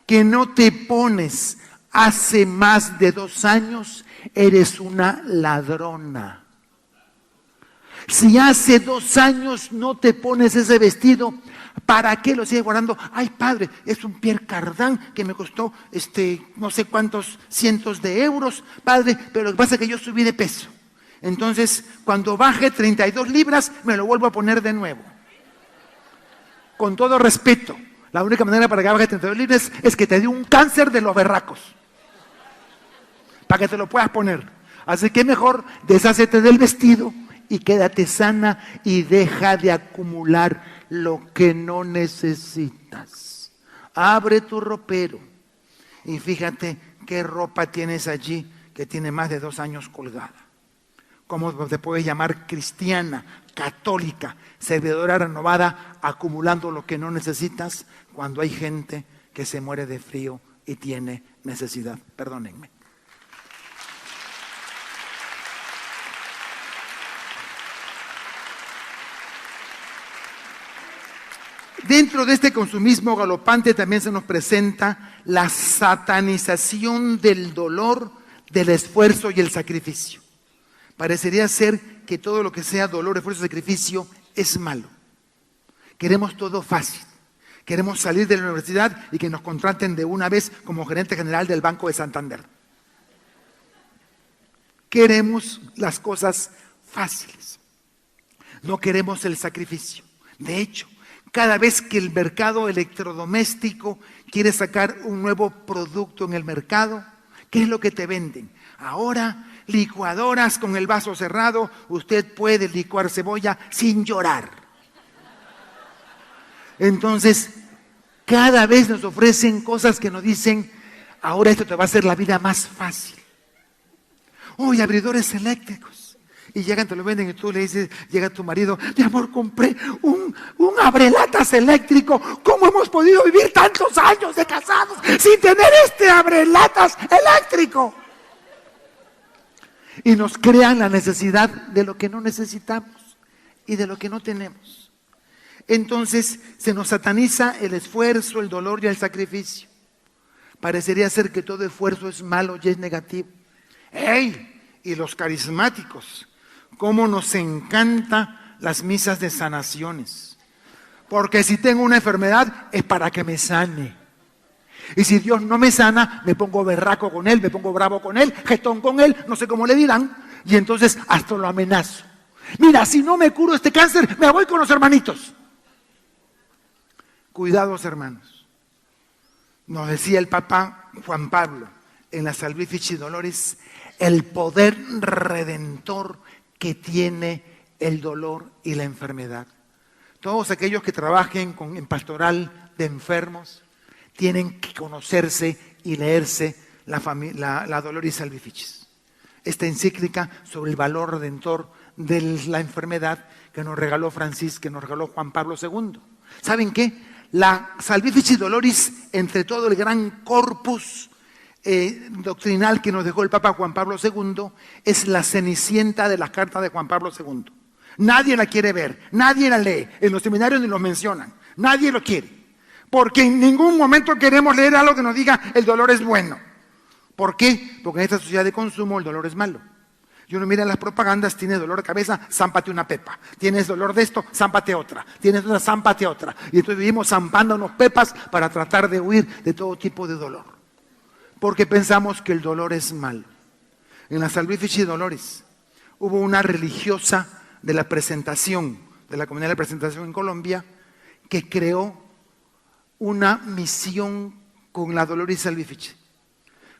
que no te pones hace más de 2 años, eres una ladrona. Si hace 2 años no te pones ese vestido, ¿para qué lo sigues guardando? Ay, padre, es un Pierre Cardin que me costó no sé cuántos cientos de euros, padre, pero lo que pasa es que yo subí de peso. Entonces, cuando baje 32 libras, me lo vuelvo a poner de nuevo. Con todo respeto, la única manera para que baje 32 libras es que te dé un cáncer de los berracos, para que te lo puedas poner. Así que mejor deshácete del vestido y quédate sana y deja de acumular lo que no necesitas. Abre tu ropero y fíjate qué ropa tienes allí que tiene más de 2 años colgada. ¿Cómo te puedes llamar cristiana, católica, servidora renovada, acumulando lo que no necesitas cuando hay gente que se muere de frío y tiene necesidad? Perdónenme. Dentro de este consumismo galopante también se nos presenta la satanización del dolor, del esfuerzo y el sacrificio. Parecería ser que todo lo que sea dolor, esfuerzo y sacrificio es malo. Queremos todo fácil. Queremos salir de la universidad y que nos contraten de una vez como gerente general del Banco de Santander. Queremos las cosas fáciles. No queremos el sacrificio. De hecho, cada vez que el mercado electrodoméstico quiere sacar un nuevo producto en el mercado, ¿qué es lo que te venden? Ahora, licuadoras con el vaso cerrado, usted puede licuar cebolla sin llorar. Entonces, cada vez nos ofrecen cosas que nos dicen, ahora esto te va a hacer la vida más fácil. Hoy abridores eléctricos. Y llegan, te lo venden y tú le dices, llega tu marido, mi amor, compré un abrelatas eléctrico. ¿Cómo hemos podido vivir tantos años de casados sin tener este abrelatas eléctrico? Y nos crean la necesidad de lo que no necesitamos y de lo que no tenemos. Entonces se nos sataniza el esfuerzo, el dolor y el sacrificio. Parecería ser que todo esfuerzo es malo y es negativo. ¡Ey! Y los carismáticos, cómo nos encanta las misas de sanaciones. Porque si tengo una enfermedad es para que me sane. Y si Dios no me sana, me pongo berraco con Él, me pongo bravo con Él, jetón con Él, no sé cómo le dirán, y entonces hasta lo amenazo. Mira, si no me curo este cáncer, me voy con los hermanitos. Cuidados, hermanos. Nos decía el Papa Juan Pablo en la Salvifici Doloris, el poder redentor que tiene el dolor y la enfermedad. Todos aquellos que trabajen en pastoral de enfermos tienen que conocerse y leerse la Doloris Salvificis. Esta encíclica sobre el valor redentor de la enfermedad que nos regaló Francisco, que nos regaló Juan Pablo II. ¿Saben qué? La Salvifici Doloris, entre todo el gran corpus, doctrinal que nos dejó el Papa Juan Pablo II es la cenicienta de las cartas de Juan Pablo II. Nadie la quiere ver, nadie la lee, en los seminarios ni lo mencionan, nadie lo quiere, porque en ningún momento queremos leer algo que nos diga el dolor es bueno. ¿Por qué? Porque en esta sociedad de consumo el dolor es malo. Y uno mira las propagandas, tienes dolor de cabeza, zámpate una pepa. Tienes dolor de esto, zámpate otra. Tienes otra, zámpate otra. Y entonces vivimos zampándonos pepas para tratar de huir de todo tipo de dolor. Porque pensamos que el dolor es malo. En la Salvifici Doloris hubo una religiosa de la presentación, de la comunidad de la presentación en Colombia, que creó una misión con la Doloris Salvifici.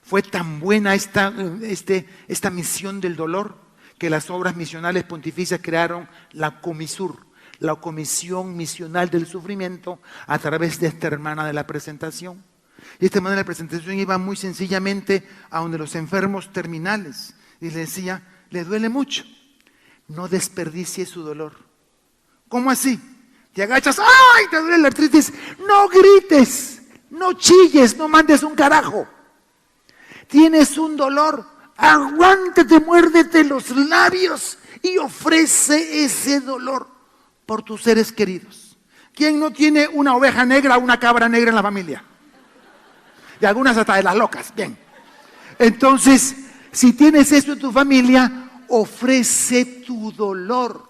Fue tan buena esta misión del dolor que las obras misionales pontificias crearon la Comisur, la Comisión Misional del Sufrimiento, a través de esta hermana de la presentación. Y esta hermana de la presentación iba muy sencillamente a donde los enfermos terminales y le decía, le duele mucho, no desperdicie su dolor. ¿Cómo así? Te agachas, ¡ay! Te duele la artritis, no grites, no chilles, no mandes un carajo. Tienes un dolor, aguántate, muérdete los labios y ofrece ese dolor por tus seres queridos. ¿Quién no tiene una oveja negra o una cabra negra en la familia? Y algunas hasta de las locas, bien. Entonces, si tienes eso en tu familia, ofrece tu dolor.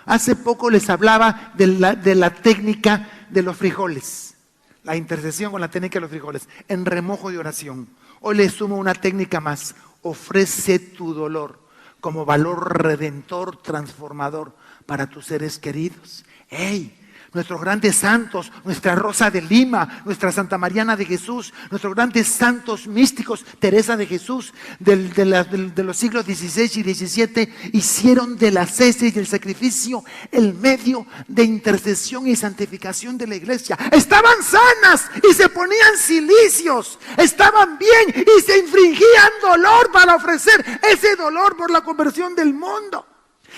Hace poco les hablaba de la técnica de los frijoles, la intercesión con la técnica de los frijoles, en remojo de oración. Hoy le sumo una técnica más, ofrece tu dolor como valor redentor, transformador para tus seres queridos. ¡Hey! Nuestros grandes santos, nuestra Rosa de Lima, nuestra Santa Mariana de Jesús, nuestros grandes santos místicos, Teresa de Jesús, de los siglos XVI y XVII, hicieron de la ascesis y el sacrificio el medio de intercesión y santificación de la iglesia. Estaban sanas y se ponían cilicios, estaban bien y se infringían dolor para ofrecer ese dolor por la conversión del mundo.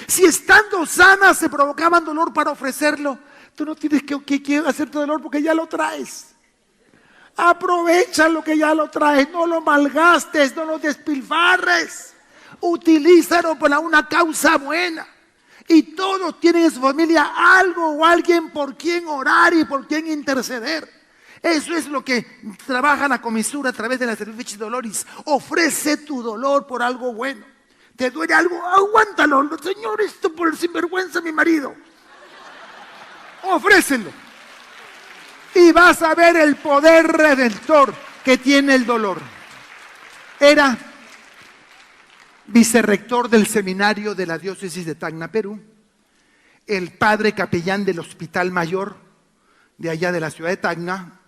Si estando sanas se provocaban dolor para ofrecerlo, tú no tienes que hacerte dolor porque ya lo traes. Aprovecha lo que ya lo traes, no lo malgastes, no lo despilfarres. Utilízalo para una causa buena. Y todos tienen en su familia algo o alguien por quien orar y por quien interceder. Eso es lo que trabaja la comisura a través de la Salvifici Doloris. Ofrece tu dolor por algo bueno. ¿Te duele algo? Aguántalo. Señor, esto por el sinvergüenza mi marido. Ofrécelo. Y vas a ver el poder redentor que tiene el dolor. Era vicerrector del seminario de la diócesis de Tacna, Perú, el padre capellán del Hospital Mayor de allá de la ciudad de Tacna,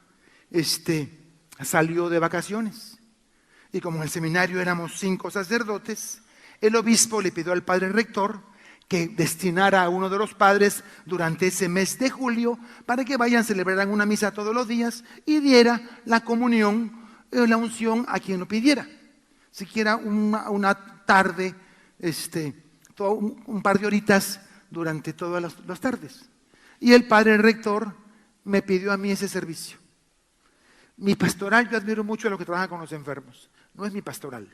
salió de vacaciones. Y como en el seminario éramos 5 sacerdotes, el obispo le pidió al padre rector que destinara a uno de los padres durante ese mes de julio para que vayan, celebraran una misa todos los días y diera la comunión, la unción a quien lo pidiera. Siquiera una tarde, un par de horitas durante todas las tardes. Y el padre rector me pidió a mí ese servicio. Mi pastoral, yo admiro mucho a los que trabajan con los enfermos. No es mi pastoral.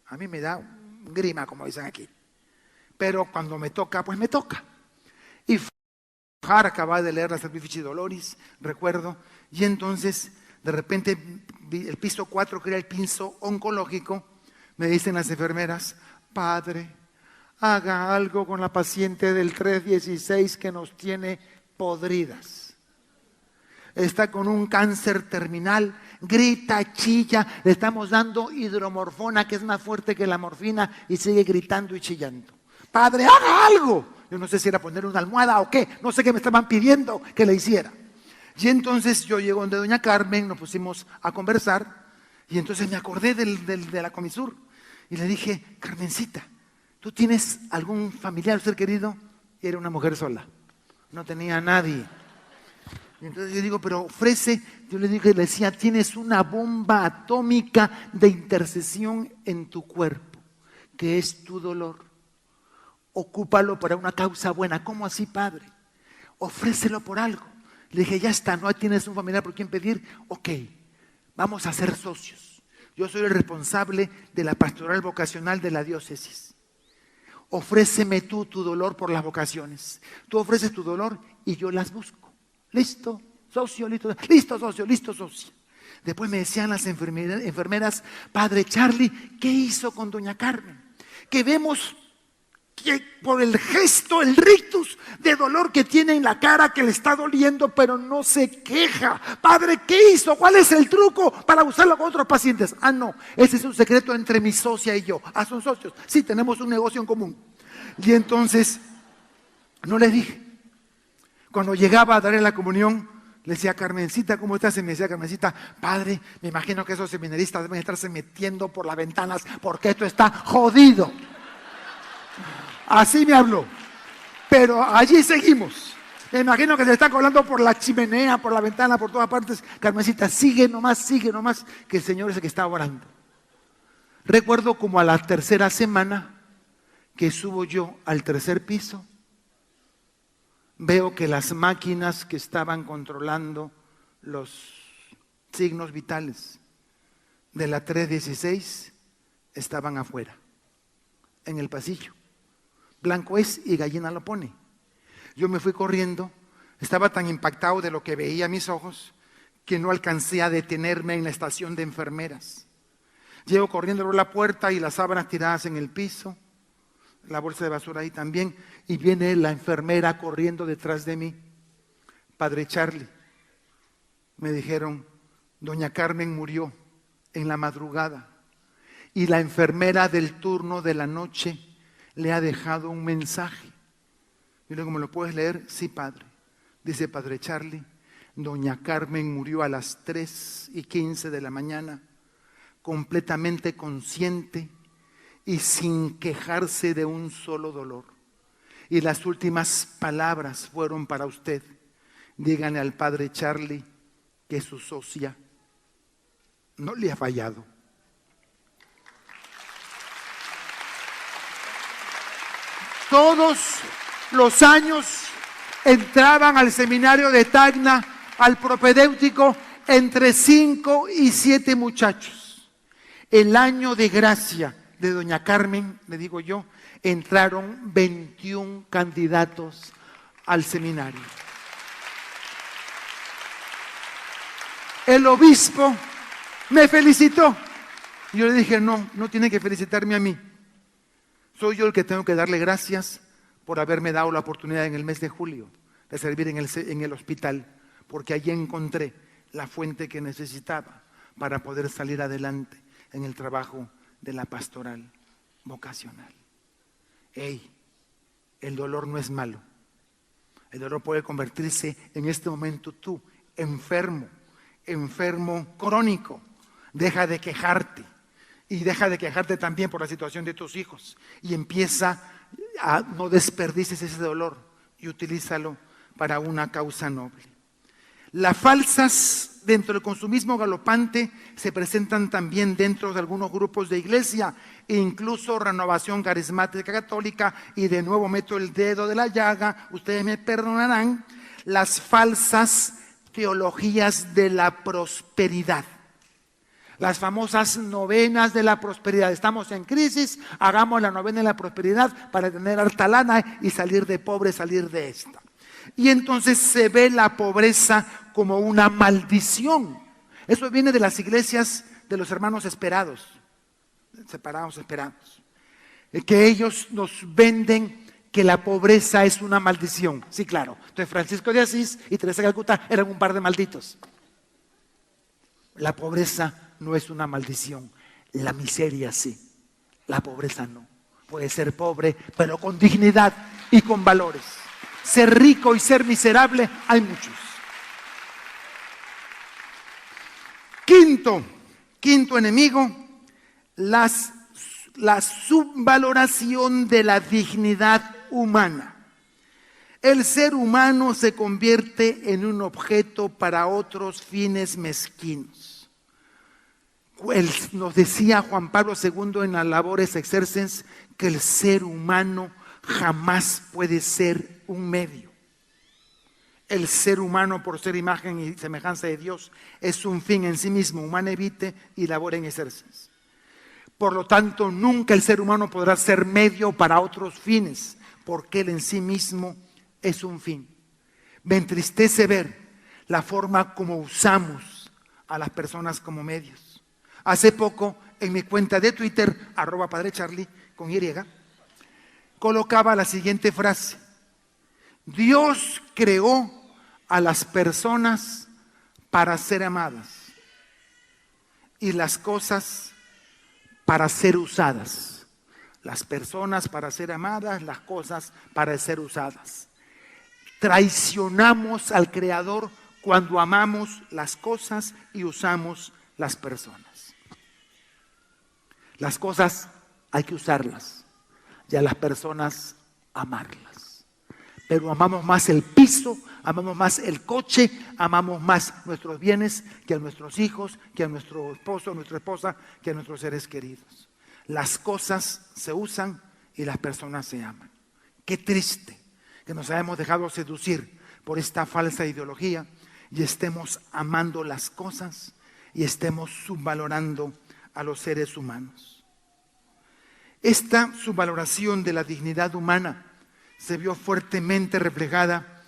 A mí me da grima, como dicen aquí. Pero cuando me toca, pues me toca. Y acababa de leer la Salvifici Doloris, recuerdo, y entonces de repente el piso 4, que era el piso oncológico, me dicen las enfermeras, padre, haga algo con la paciente del 316 que nos tiene podridas. Está con un cáncer terminal, grita, chilla, le estamos dando hidromorfona, que es más fuerte que la morfina, y sigue gritando y chillando. Padre, haga algo. Yo no sé si era poner una almohada o qué, no sé qué me estaban pidiendo que le hiciera. Y entonces yo llego donde doña Carmen, nos pusimos a conversar, y entonces me acordé de la comisur, y le dije, Carmencita, ¿tú tienes algún familiar, ser querido? Y era una mujer sola, no tenía a nadie. Y entonces yo digo, pero ofrece, yo le decía, tienes una bomba atómica de intercesión en tu cuerpo, que es tu dolor. Ocúpalo para una causa buena. ¿Cómo así, padre? Ofrécelo por algo. Le dije, ya está, no tienes un familiar por quien pedir. Ok, vamos a ser socios. Yo soy el responsable de la pastoral vocacional de la diócesis. Ofréceme tú tu dolor por las vocaciones. Tú ofreces tu dolor y yo las busco. ¿Listo, socio? Listo, socio, listo, socio. Después me decían las enfermeras, Padre Charlie, ¿qué hizo con doña Carmen? Que vemos que por el gesto, el rictus de dolor que tiene en la cara, que le está doliendo, pero no se queja. Padre, ¿qué hizo? ¿Cuál es el truco para usarlo con otros pacientes? Ah, no, ese es un secreto entre mi socia y yo. Ah, son socios. Sí, tenemos un negocio en común. Y entonces, no les dije. Cuando llegaba a darle la comunión, le decía, Carmencita, ¿cómo estás? Y me decía, Carmencita, Padre, me imagino que esos seminaristas deben estarse metiendo por las ventanas porque esto está jodido. Así me habló, pero allí seguimos. Me imagino que se está colando por la chimenea, por la ventana, por todas partes. Carmencita, sigue nomás, que el Señor es el que está orando. Recuerdo como a la tercera semana que subo yo al tercer piso, veo que las máquinas que estaban controlando los signos vitales de la 316 estaban afuera, en el pasillo. Blanco es y gallina lo pone. Yo me fui corriendo, estaba tan impactado de lo que veía a mis ojos que no alcancé a detenerme en la estación de enfermeras. Llego corriendo por la puerta y las sábanas tiradas en el piso, la bolsa de basura ahí también, y viene la enfermera corriendo detrás de mí. Padre Charlie, me dijeron, doña Carmen murió en la madrugada y la enfermera del turno de la noche le ha dejado un mensaje. Y luego, ¿me lo puedes leer? Sí, padre. Dice, Padre Charlie, doña Carmen murió a las 3:15 de la mañana, completamente consciente y sin quejarse de un solo dolor. Y las últimas palabras fueron para usted. Díganle al Padre Charlie que su socia no le ha fallado. Todos los años entraban al seminario de Tacna, al propedéutico, entre 5 y 7 muchachos. El año de gracia de doña Carmen, le digo yo, entraron 21 candidatos al seminario. El obispo me felicitó. Yo le dije, no tiene que felicitarme a mí. Soy yo el que tengo que darle gracias por haberme dado la oportunidad en el mes de julio de servir en el hospital, porque allí encontré la fuente que necesitaba para poder salir adelante en el trabajo de la pastoral vocacional. El dolor no es malo. El dolor puede convertirse en este momento tú, enfermo crónico. Deja de quejarte. Y deja de quejarte también por la situación de tus hijos. Y empieza a no desperdicies ese dolor y utilízalo para una causa noble. Las falsas dentro del consumismo galopante se presentan también dentro de algunos grupos de iglesia, e incluso Renovación Carismática Católica, y de nuevo meto el dedo de la llaga, ustedes me perdonarán, las falsas teologías de la prosperidad. Las famosas novenas de la prosperidad. Estamos en crisis, hagamos la novena de la prosperidad para tener harta lana y salir de pobre, salir de esta. Y entonces se ve la pobreza como una maldición. Eso viene de las iglesias de los hermanos separados, esperados. Que ellos nos venden que la pobreza es una maldición. Sí, claro. Entonces Francisco de Asís y Teresa de Calcuta eran un par de malditos. La pobreza no es una maldición, la miseria sí, la pobreza no. Puede ser pobre, pero con dignidad y con valores. Ser rico y ser miserable, hay muchos. Quinto enemigo, la subvaloración de la dignidad humana. El ser humano se convierte en un objeto para otros fines mezquinos. Nos decía Juan Pablo II en las Labores Exercens que el ser humano jamás puede ser un medio. el ser humano, por ser imagen y semejanza de Dios, es un fin en sí mismo, humane vitae y labor in exercens. Por lo tanto, nunca el ser humano podrá ser medio para otros fines, porque él en sí mismo es un fin. Me entristece ver la forma como usamos a las personas como medios. Hace poco, en mi cuenta de Twitter, @padrecharlie, con Y, colocaba la siguiente frase: Dios creó a las personas para ser amadas y las cosas para ser usadas. Las personas para ser amadas, las cosas para ser usadas. Traicionamos al Creador cuando amamos las cosas y usamos las personas. Las cosas hay que usarlas y a las personas amarlas. Pero amamos más el piso, amamos más el coche, amamos más nuestros bienes que a nuestros hijos, que a nuestro esposo, a nuestra esposa, que a nuestros seres queridos. Las cosas se usan y las personas se aman. Qué triste que nos hayamos dejado seducir por esta falsa ideología y estemos amando las cosas y estemos subvalorando a los seres humanos. Esta subvaloración de la dignidad humana se vio fuertemente reflejada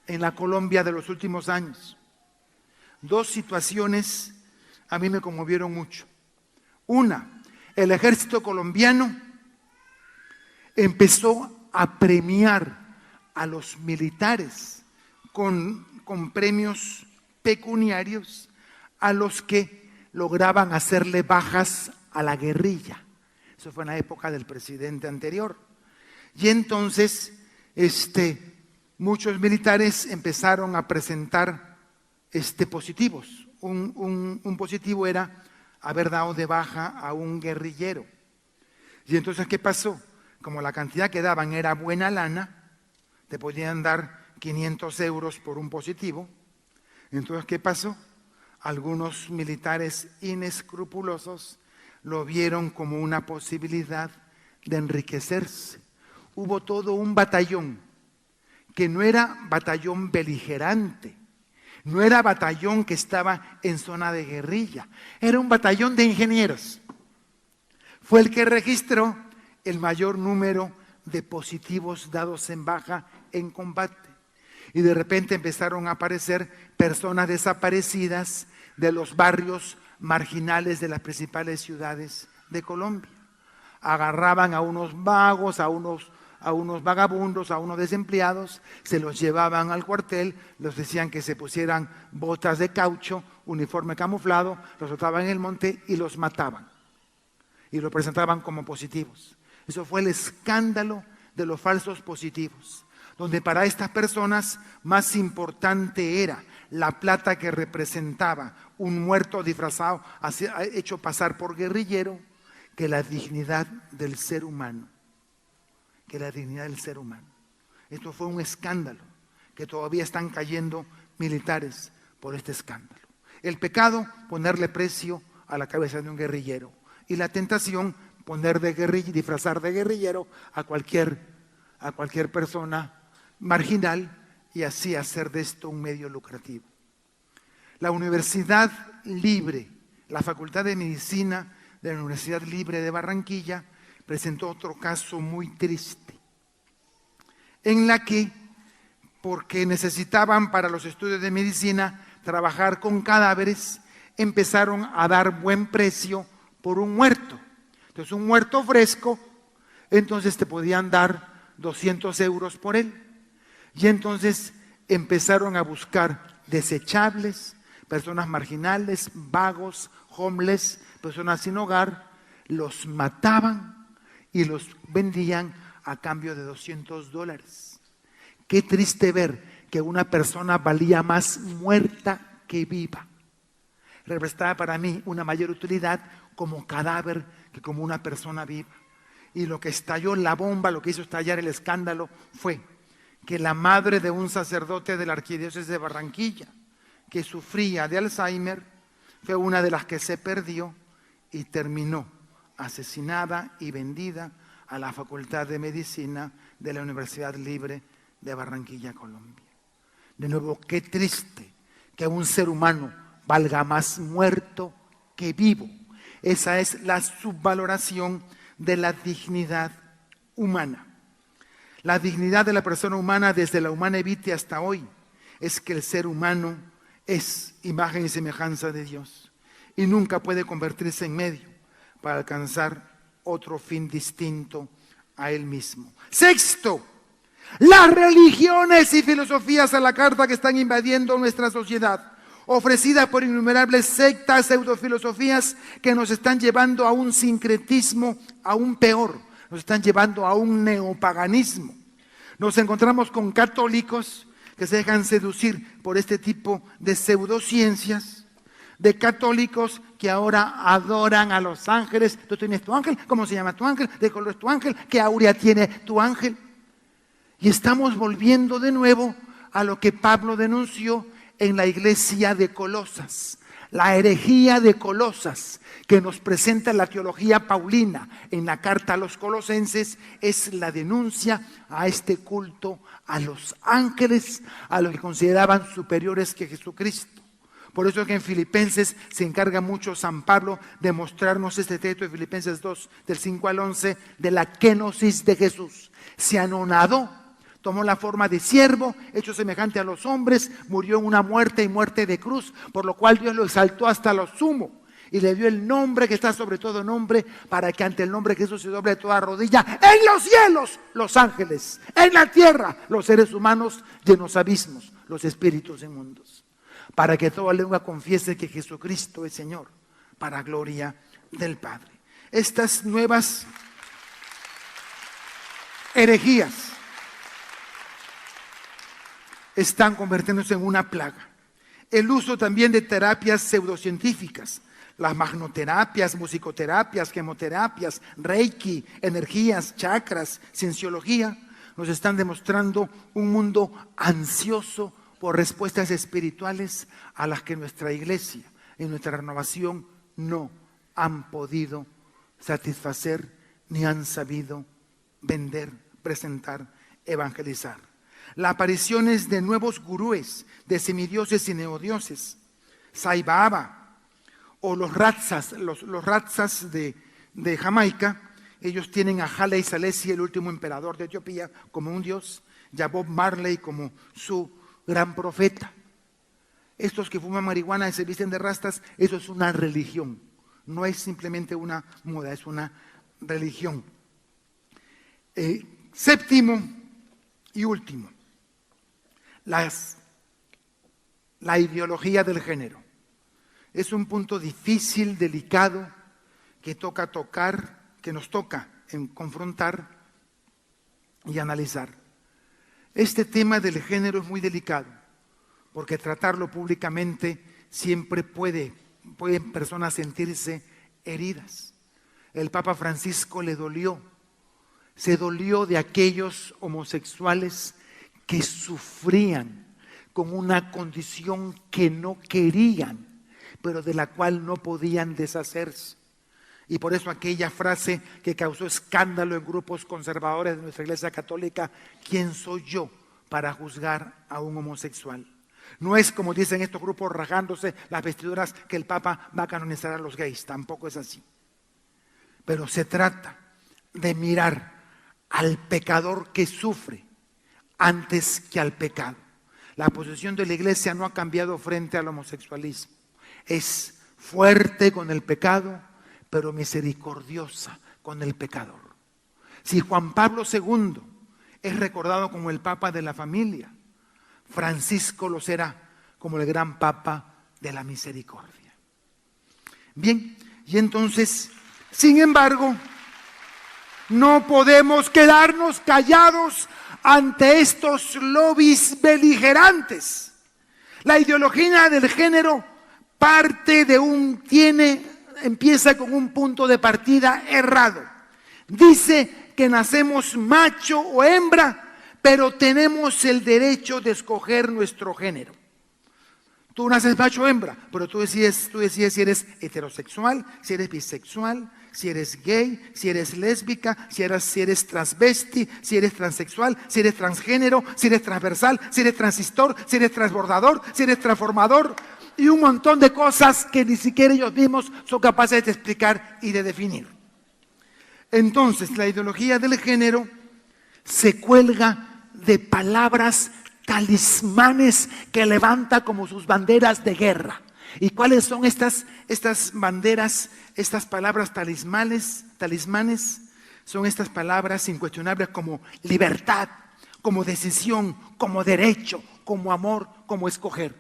en la Colombia de los últimos años. Dos situaciones a mí me conmovieron mucho. Una, el ejército colombiano empezó a premiar a los militares con premios pecuniarios a los que lograban hacerle bajas a la guerrilla. Eso fue en la época del presidente anterior. Y entonces muchos militares empezaron a presentar positivos. Un positivo era haber dado de baja a un guerrillero. Y entonces, ¿qué pasó? Como la cantidad que daban era buena lana, te podían dar 500 euros por un positivo. Entonces, ¿qué pasó? Algunos militares inescrupulosos lo vieron como una posibilidad de enriquecerse. Hubo todo un batallón que no era batallón beligerante, no era batallón que estaba en zona de guerrilla, era un batallón de ingenieros. Fue el que registró el mayor número de positivos dados en baja en combate. Y de repente empezaron a aparecer personas desaparecidas de los barrios marginales de las principales ciudades de Colombia. Agarraban a unos vagos, a unos vagabundos, a unos desempleados, se los llevaban al cuartel, les decían que se pusieran botas de caucho, uniforme camuflado, los soltaban en el monte y los mataban. Y los presentaban como positivos. Eso fue el escándalo de los falsos positivos, donde para estas personas más importante era la plata que representaba un muerto disfrazado, hecho pasar por guerrillero, que la dignidad del ser humano. Que la dignidad del ser humano. Esto fue un escándalo, que todavía están cayendo militares por este escándalo. El pecado, ponerle precio a la cabeza de un guerrillero. Y la tentación, disfrazar de guerrillero a cualquier persona marginal y así hacer de esto un medio lucrativo. La Universidad Libre, la Facultad de Medicina de la Universidad Libre de Barranquilla, presentó otro caso muy triste, en la que, porque necesitaban para los estudios de medicina trabajar con cadáveres, empezaron a dar buen precio por un muerto. Entonces, un muerto fresco, entonces te podían dar 200 euros por él. Y entonces empezaron a buscar desechables, personas marginales, vagos, homeless, personas sin hogar, los mataban y los vendían a cambio de $200. Qué triste ver que una persona valía más muerta que viva. Representaba para mí una mayor utilidad como cadáver que como una persona viva. Y lo que estalló la bomba, lo que hizo estallar el escándalo fue que la madre de un sacerdote de la arquidiócesis de Barranquilla, que sufría de Alzheimer, fue una de las que se perdió y terminó asesinada y vendida a la Facultad de Medicina de la Universidad Libre de Barranquilla, Colombia. De nuevo, qué triste que un ser humano valga más muerto que vivo. Esa es la subvaloración de la dignidad humana. La dignidad de la persona humana desde la humana vitae hasta hoy es que el ser humano es imagen y semejanza de Dios y nunca puede convertirse en medio para alcanzar otro fin distinto a él mismo. Sexto, las religiones y filosofías a la carta que están invadiendo nuestra sociedad, ofrecida por innumerables sectas, pseudofilosofías que nos están llevando a un sincretismo aún peor, nos están llevando a un neopaganismo. Nos encontramos con católicos que se dejan seducir por este tipo de pseudociencias, de católicos que ahora adoran a los ángeles. Tú tienes tu ángel, ¿cómo se llama tu ángel? ¿De color es tu ángel? ¿Qué aurea tiene tu ángel? Y estamos volviendo de nuevo a lo que Pablo denunció en la iglesia de Colosas. La herejía de Colosas que nos presenta la teología paulina en la carta a los colosenses es la denuncia a este culto a los ángeles, a los que consideraban superiores que Jesucristo. Por eso es que en Filipenses se encarga mucho San Pablo de mostrarnos este texto de Filipenses 2, del 5 al 11, de la kenosis de Jesús. Se anonadó, tomó la forma de siervo, hecho semejante a los hombres, murió en una muerte y muerte de cruz, por lo cual Dios lo exaltó hasta lo sumo y le dio el nombre que está sobre todo nombre, para que ante el nombre de Jesús se doble toda rodilla, en los cielos los ángeles, en la tierra los seres humanos y en los abismos los espíritus inmundos, para que toda lengua confiese que Jesucristo es Señor, para gloria del Padre. Estas nuevas herejías están convirtiéndose en una plaga. El uso también de terapias pseudocientíficas, las magnoterapias, musicoterapias, quimioterapias, reiki, energías, chakras, cienciología, nos están demostrando un mundo ansioso por respuestas espirituales a las que nuestra iglesia y nuestra renovación no han podido satisfacer ni han sabido vender, presentar, evangelizar. Las apariciones de nuevos gurúes, de semidioses y neodioses, Sai Baba o los Ratsas, los Ratsas de Jamaica. Ellos tienen a Haile Selassie, el último emperador de Etiopía, como un dios, y a Bob Marley como su gran profeta. Estos que fuman marihuana y se visten de rastas, eso es una religión, no es simplemente una moda, es una religión. Séptimo y último, la ideología del género. Es un punto difícil, delicado, que nos toca confrontar y analizar. Este tema del género es muy delicado, porque tratarlo públicamente siempre pueden personas sentirse heridas. El Papa Francisco se dolió de aquellos homosexuales que sufrían con una condición que no querían, pero de la cual no podían deshacerse. Y por eso aquella frase que causó escándalo en grupos conservadores de nuestra Iglesia Católica: ¿quién soy yo para juzgar a un homosexual? No es como dicen estos grupos rasgándose las vestiduras que el Papa va a canonizar a los gays, tampoco es así. Pero se trata de mirar al pecador que sufre antes que al pecado. La posición de la Iglesia no ha cambiado frente al homosexualismo. Es fuerte con el pecado, pero misericordiosa con el pecador. Si Juan Pablo II es recordado como el Papa de la familia, Francisco lo será como el gran Papa de la misericordia. Bien, y entonces, sin embargo, no podemos quedarnos callados ante estos lobbies beligerantes. La ideología del género empieza con un punto de partida errado. Dice que nacemos macho o hembra, pero tenemos el derecho de escoger nuestro género. Tú naces macho o hembra, pero tú decides si eres heterosexual, si eres bisexual, si eres gay, si eres lésbica, si eres transvesti, si eres transexual, si eres transgénero, si eres transversal, si eres transistor, si eres transbordador, si eres transformador y un montón de cosas que ni siquiera ellos mismos son capaces de explicar y de definir. Entonces, la ideología del género se cuelga de palabras talismanes que levanta como sus banderas de guerra. ¿Y cuáles son estas banderas, estas palabras talismanes? Son estas palabras incuestionables como libertad, como decisión, como derecho, como amor, como escoger.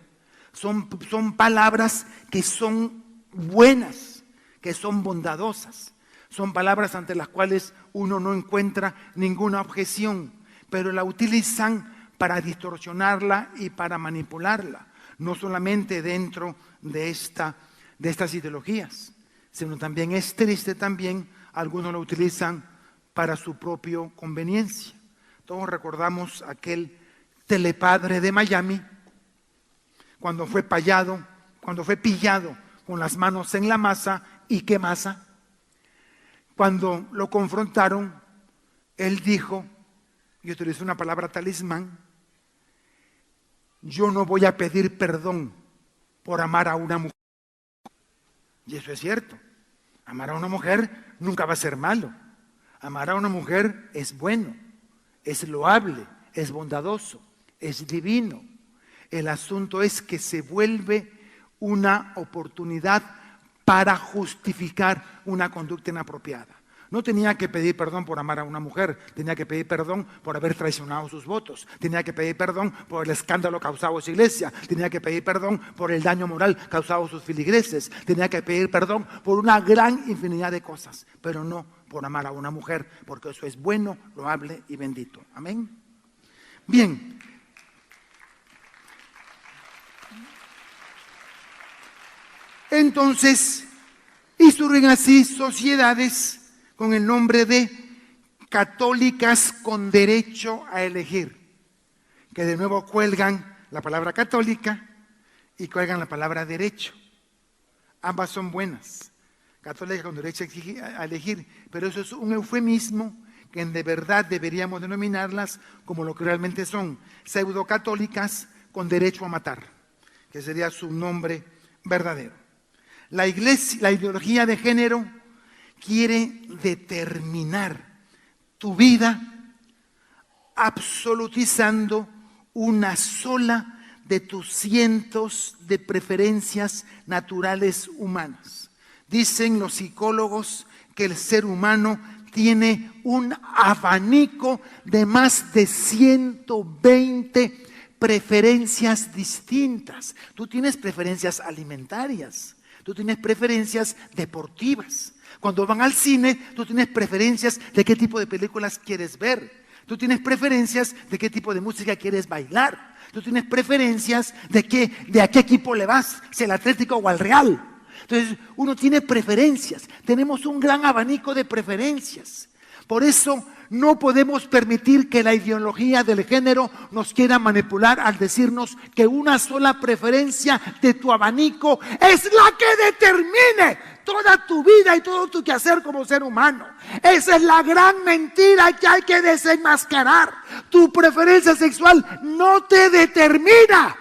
Son palabras que son buenas, que son bondadosas. Son palabras ante las cuales uno no encuentra ninguna objeción, pero la utilizan para distorsionarla y para manipularla, no solamente dentro de estas ideologías, sino también es triste también, algunos lo utilizan para su propia conveniencia. Todos recordamos aquel telepadre de Miami, cuando fue pillado con las manos en la masa. ¿Y qué masa? Cuando lo confrontaron, él dijo, y utilizó una palabra talismán: yo no voy a pedir perdón por amar a una mujer. Y eso es cierto. Amar a una mujer nunca va a ser malo. Amar a una mujer es bueno, es loable, es bondadoso, es divino. El asunto es que se vuelve una oportunidad para justificar una conducta inapropiada. No tenía que pedir perdón por amar a una mujer, tenía que pedir perdón por haber traicionado sus votos, tenía que pedir perdón por el escándalo causado a su iglesia, tenía que pedir perdón por el daño moral causado a sus feligreses, tenía que pedir perdón por una gran infinidad de cosas, pero no por amar a una mujer, porque eso es bueno, loable y bendito. Amén. Bien. Entonces, y surgen así sociedades con el nombre de católicas con derecho a elegir, que de nuevo cuelgan la palabra católica y cuelgan la palabra derecho. Ambas son buenas, católicas con derecho a elegir, pero eso es un eufemismo que de verdad deberíamos denominarlas como lo que realmente son, pseudocatólicas con derecho a matar, que sería su nombre verdadero. La ideología de género quiere determinar tu vida absolutizando una sola de tus cientos de preferencias naturales humanas. Dicen los psicólogos que el ser humano tiene un abanico de más de 120 preferencias distintas. Tú tienes preferencias alimentarias, tú tienes preferencias deportivas. Cuando van al cine, tú tienes preferencias de qué tipo de películas quieres ver. Tú tienes preferencias de qué tipo de música quieres bailar. Tú tienes preferencias de a qué equipo le vas, si al Atlético o al Real. Entonces, uno tiene preferencias. Tenemos un gran abanico de preferencias. Por eso, no podemos permitir que la ideología del género nos quiera manipular al decirnos que una sola preferencia de tu abanico es la que determine toda tu vida y todo tu quehacer como ser humano. Esa es la gran mentira que hay que desenmascarar. Tu preferencia sexual no te determina.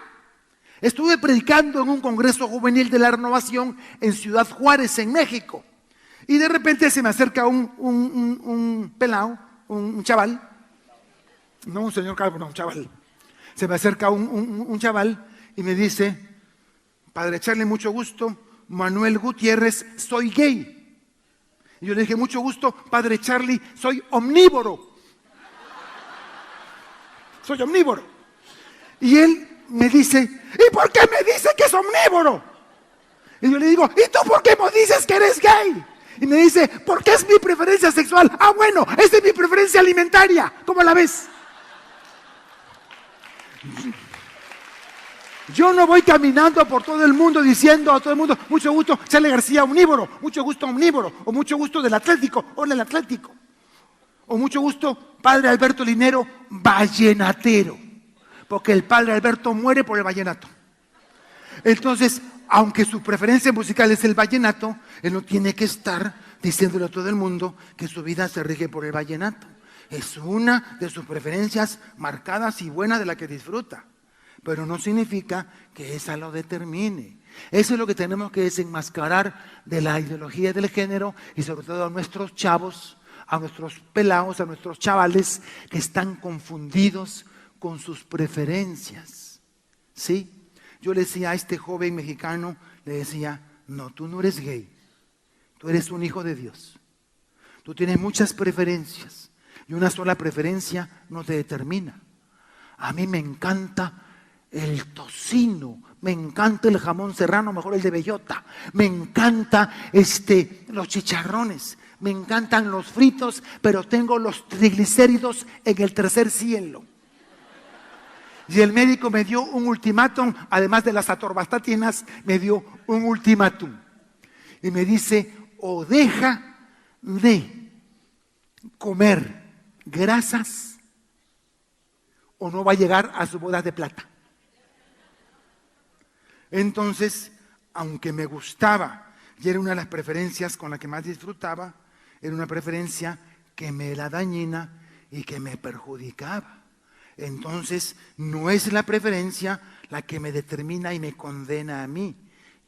Estuve predicando en un congreso juvenil de la Renovación en Ciudad Juárez, en México. Y de repente se me acerca un pelao, un chaval. No un señor calvo, no, un chaval. Se me acerca un chaval y me dice: Padre Charlie, mucho gusto, Manuel Gutiérrez, soy gay. Y yo le dije: mucho gusto, Padre Charlie, soy omnívoro. Soy omnívoro. Y él me dice: ¿y por qué me dice que es omnívoro? Y yo le digo: ¿y tú por qué me dices que eres gay? Y me dice: porque es mi preferencia sexual. Ah, bueno, esa es mi preferencia alimentaria. ¿Cómo la ves? Yo no voy caminando por todo el mundo diciendo a todo el mundo: mucho gusto, Charlie García, omnívoro, mucho gusto, omnívoro, o mucho gusto del Atlético, hola el Atlético, o mucho gusto, Padre Alberto Linero, vallenatero, porque el Padre Alberto muere por el vallenato. Entonces, aunque su preferencia musical es el vallenato, él no tiene que estar diciéndole a todo el mundo que su vida se rige por el vallenato. Es una de sus preferencias marcadas y buenas de la que disfruta. Pero no significa que esa lo determine. Eso es lo que tenemos que desenmascarar de la ideología del género y sobre todo a nuestros chavos, a nuestros pelados, a nuestros chavales que están confundidos con sus preferencias. ¿Sí? Yo le decía a este joven mexicano, le decía, no, tú no eres gay, tú eres un hijo de Dios. Tú tienes muchas preferencias y una sola preferencia no te determina. A mí me encanta el tocino, me encanta el jamón serrano, mejor el de bellota, me encanta los chicharrones, me encantan los fritos, pero tengo los triglicéridos en el tercer cielo. Y el médico me dio un ultimátum, además de las atorvastatinas, me dio un ultimátum. Y me dice, o deja de comer grasas, o no va a llegar a su boda de plata. Entonces, aunque me gustaba, y era una de las preferencias con las que más disfrutaba, era una preferencia que me era dañina y que me perjudicaba. Entonces, no es la preferencia la que me determina y me condena a mí.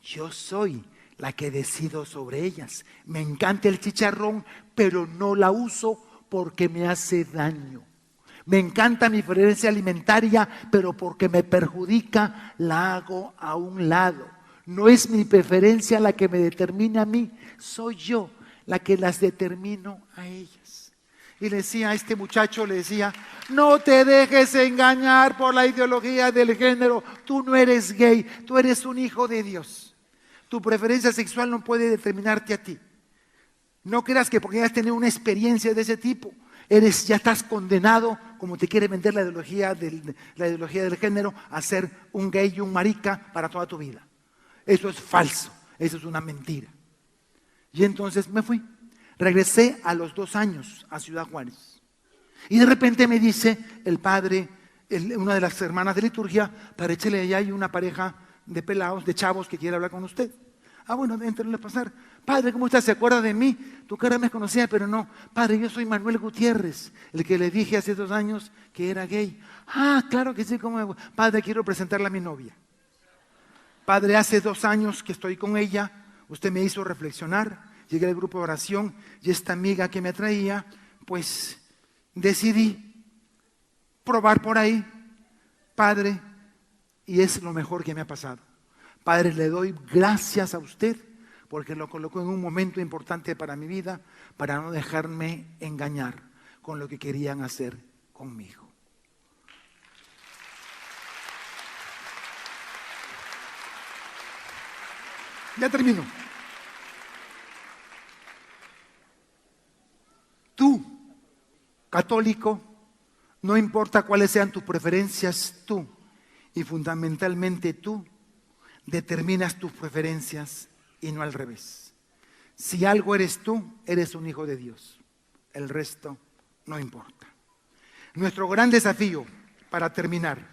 Yo soy la que decido sobre ellas. Me encanta el chicharrón, pero no la uso porque me hace daño. Me encanta mi preferencia alimentaria, pero porque me perjudica, la hago a un lado. No es mi preferencia la que me determina a mí, soy yo la que las determino a ellas. Y le decía a este muchacho, le decía, no te dejes engañar por la ideología del género, tú no eres gay, tú eres un hijo de Dios. Tu preferencia sexual no puede determinarte a ti. No creas que porque hayas tenido una experiencia de ese tipo, ya estás condenado, como te quiere vender la ideología del género, a ser un gay y un marica para toda tu vida. Eso es falso, eso es una mentira. Y entonces me fui. Regresé a los 2 años a Ciudad Juárez. Y de repente me dice el padre, una de las hermanas de liturgia, padre Chele, allá hay una pareja de pelados, de chavos que quiere hablar con usted. Ah, bueno, entrenle a pasar. Padre, ¿cómo estás? ¿Se acuerda de mí? Tu cara me conocía, pero no. Padre, yo soy Manuel Gutiérrez, el que le dije hace 2 años que era gay. Ah, claro que sí. ¿Cómo? Padre, quiero presentarla a mi novia. Padre, hace 2 años que estoy con ella. Usted me hizo reflexionar. Llegué al grupo de oración y esta amiga que me atraía, pues decidí probar por ahí. Padre, y es lo mejor que me ha pasado. Padre, le doy gracias a usted porque lo colocó en un momento importante para mi vida, para no dejarme engañar con lo que querían hacer conmigo. Ya termino. Tú, católico, no importa cuáles sean tus preferencias, tú, y fundamentalmente tú, determinas tus preferencias y no al revés. Si algo eres tú, eres un hijo de Dios. El resto no importa. Nuestro gran desafío, para terminar,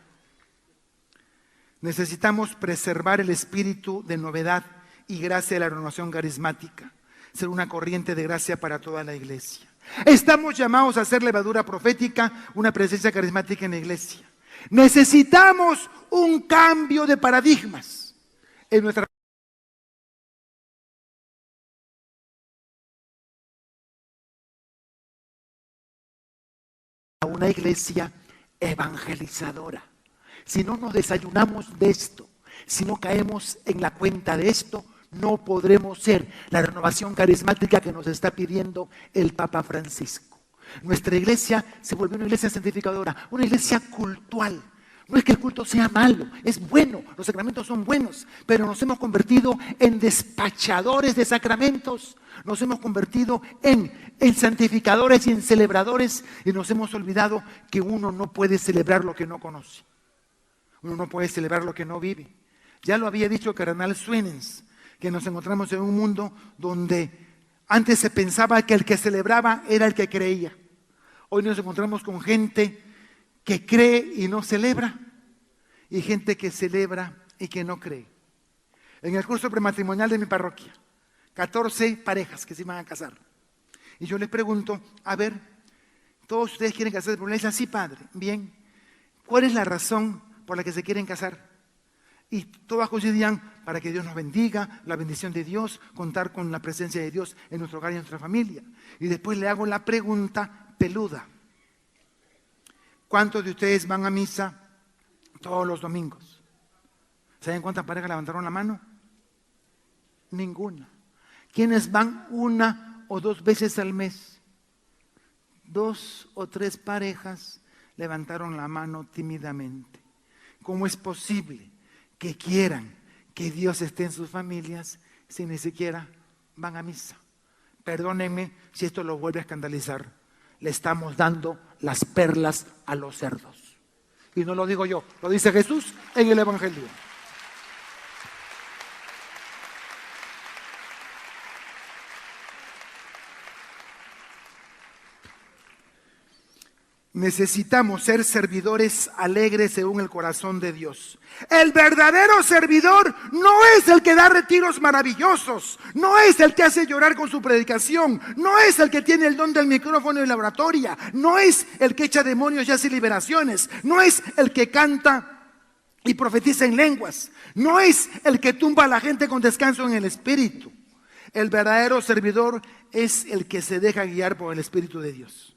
necesitamos preservar el espíritu de novedad y gracia de la renovación carismática, ser una corriente de gracia para toda la iglesia. Estamos llamados a hacer levadura profética, una presencia carismática en la iglesia. Necesitamos un cambio de paradigmas en nuestra una iglesia evangelizadora. Si no nos desayunamos de esto, si no caemos en la cuenta de esto, no podremos ser la renovación carismática que nos está pidiendo el Papa Francisco. Nuestra iglesia se volvió una iglesia santificadora, una iglesia cultual. No es que el culto sea malo, es bueno, los sacramentos son buenos, pero nos hemos convertido en despachadores de sacramentos, nos hemos convertido en santificadores y en celebradores, y nos hemos olvidado que uno no puede celebrar lo que no conoce, uno no puede celebrar lo que no vive. Ya lo había dicho el cardenal Swenens, que nos encontramos en un mundo donde antes se pensaba que el que celebraba era el que creía. Hoy nos encontramos con gente que cree y no celebra, y gente que celebra y que no cree. en el curso prematrimonial de mi parroquia, 14 parejas que se iban a casar. Y yo les pregunto, a ver, ¿todos ustedes quieren casarse por la iglesia? Sí, padre. Bien. ¿Cuál es la razón por la que se quieren casar? Y todas coincidían para que Dios nos bendiga, la bendición de Dios, contar con la presencia de Dios en nuestro hogar y en nuestra familia. Y después le hago la pregunta peluda. ¿Cuántos de ustedes van a misa todos los domingos? ¿Saben cuántas parejas levantaron la mano? Ninguna. ¿Quiénes van 1 o 2 veces al mes? 2 o 3 parejas levantaron la mano tímidamente. ¿Cómo es posible que quieran que Dios esté en sus familias si ni siquiera van a misa? Perdónenme si esto lo vuelve a escandalizar. Le estamos dando las perlas a los cerdos. Y no lo digo yo, lo dice Jesús en el Evangelio. Necesitamos ser servidores alegres según el corazón de Dios. El verdadero servidor no es el que da retiros maravillosos, no es el que hace llorar con su predicación, no es el que tiene el don del micrófono y la oratoria, no es el que echa demonios y hace liberaciones, no es el que canta y profetiza en lenguas, no es el que tumba a la gente con descanso en el espíritu. El verdadero servidor es el que se deja guiar por el Espíritu de Dios,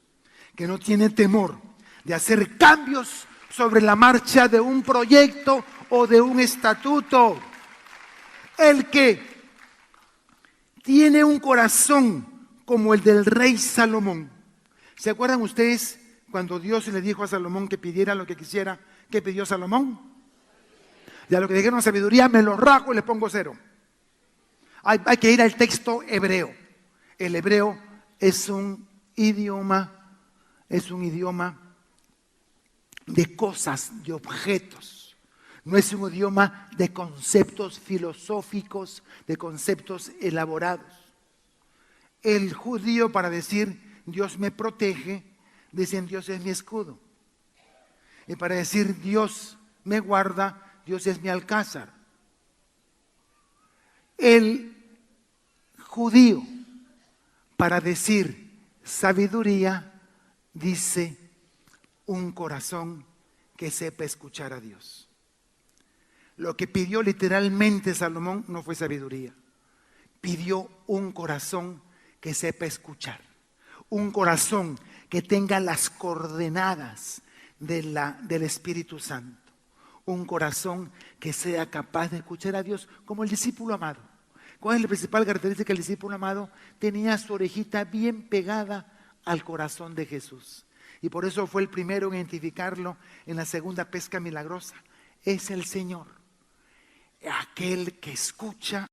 que no tiene temor de hacer cambios sobre la marcha de un proyecto o de un estatuto. El que tiene un corazón como el del rey Salomón. ¿Se acuerdan ustedes cuando Dios le dijo a Salomón que pidiera lo que quisiera? ¿Qué pidió Salomón? Ya lo que dijeron sabiduría me lo rajo y le pongo 0. Hay que ir al texto hebreo. El hebreo es un idioma de cosas, de objetos. No es un idioma de conceptos filosóficos, de conceptos elaborados. El judío, para decir Dios me protege, dicen Dios es mi escudo. Y para decir Dios me guarda, Dios es mi alcázar. El judío, para decir sabiduría, dice un corazón que sepa escuchar a Dios. Lo que pidió literalmente Salomón no fue sabiduría. Pidió un corazón que sepa escuchar. Un corazón que tenga las coordenadas del Espíritu Santo. Un corazón que sea capaz de escuchar a Dios como el discípulo amado. ¿Cuál es la principal característica del discípulo amado? Tenía su orejita bien pegada al corazón de Jesús. Y por eso fue el primero en identificarlo en la segunda pesca milagrosa. Es el Señor, aquel que escucha.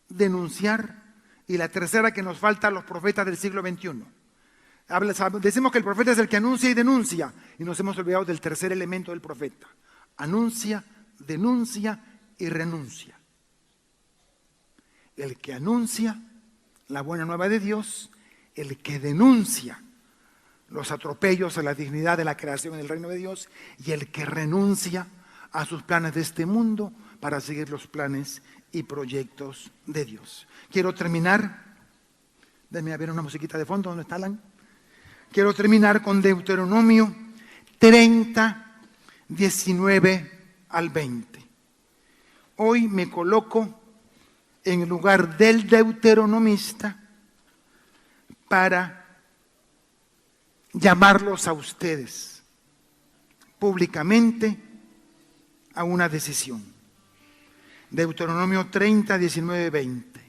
Denunciar. Y la tercera que nos falta, los profetas del siglo XXI. Decimos que el profeta es el que anuncia y denuncia, y nos hemos olvidado del tercer elemento del profeta. Anuncia, denuncia y renuncia. El que anuncia la buena nueva de Dios, el que denuncia los atropellos a la dignidad de la creación en el reino de Dios, y el que renuncia a sus planes de este mundo para seguir los planes y proyectos de Dios. Quiero terminar, déjenme ver una musiquita de fondo, ¿dónde está Alan? Quiero terminar con Deuteronomio 30, 19 al 20. Hoy me coloco en el lugar del deuteronomista para llamarlos a ustedes públicamente a una decisión. Deuteronomio 30, 19, 20.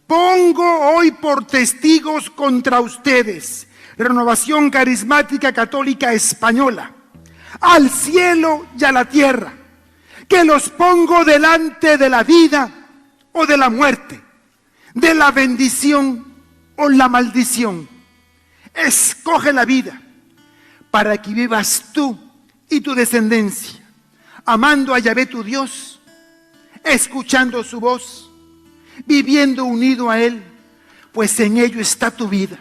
Pongo hoy por testigos contra ustedes, Renovación Carismática Católica Española, al cielo y a la tierra, que los pongo delante de la vida o de la muerte, de la bendición o la maldición. Escoge la vida para que vivas tú y tu descendencia, amando a Yahvé tu Dios, escuchando su voz, viviendo unido a Él, pues en ello está tu vida,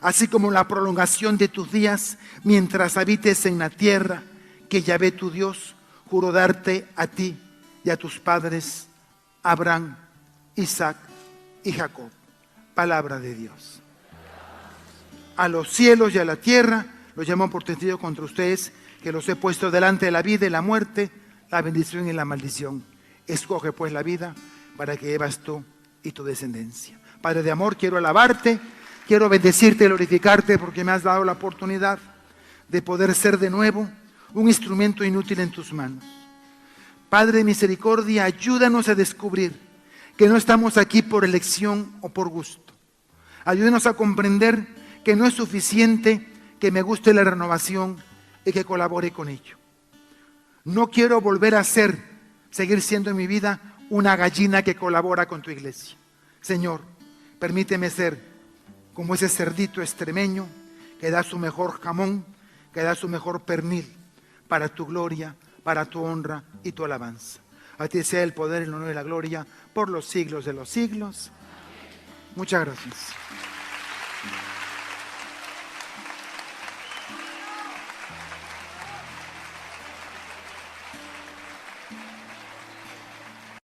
así como la prolongación de tus días mientras habites en la tierra que Yahvé tu Dios juró darte a ti y a tus padres, Abraham, Isaac y Jacob. Palabra de Dios. A los cielos y a la tierra los llamo por testigo contra ustedes, que los he puesto delante de la vida y la muerte, la bendición y la maldición. Escoge pues la vida para que llevas tú y tu descendencia. Padre de amor, quiero alabarte, quiero bendecirte y glorificarte porque me has dado la oportunidad de poder ser de nuevo un instrumento inútil en tus manos. Padre de misericordia, ayúdanos a descubrir que no estamos aquí por elección o por gusto. Ayúdanos a comprender que no es suficiente que me guste la renovación y que colabore con ello. No quiero volver a seguir siendo en mi vida una gallina que colabora con tu iglesia. Señor, permíteme ser como ese cerdito extremeño que da su mejor jamón, que da su mejor pernil para tu gloria, para tu honra y tu alabanza. A ti sea el poder, el honor y la gloria por los siglos de los siglos. Muchas gracias.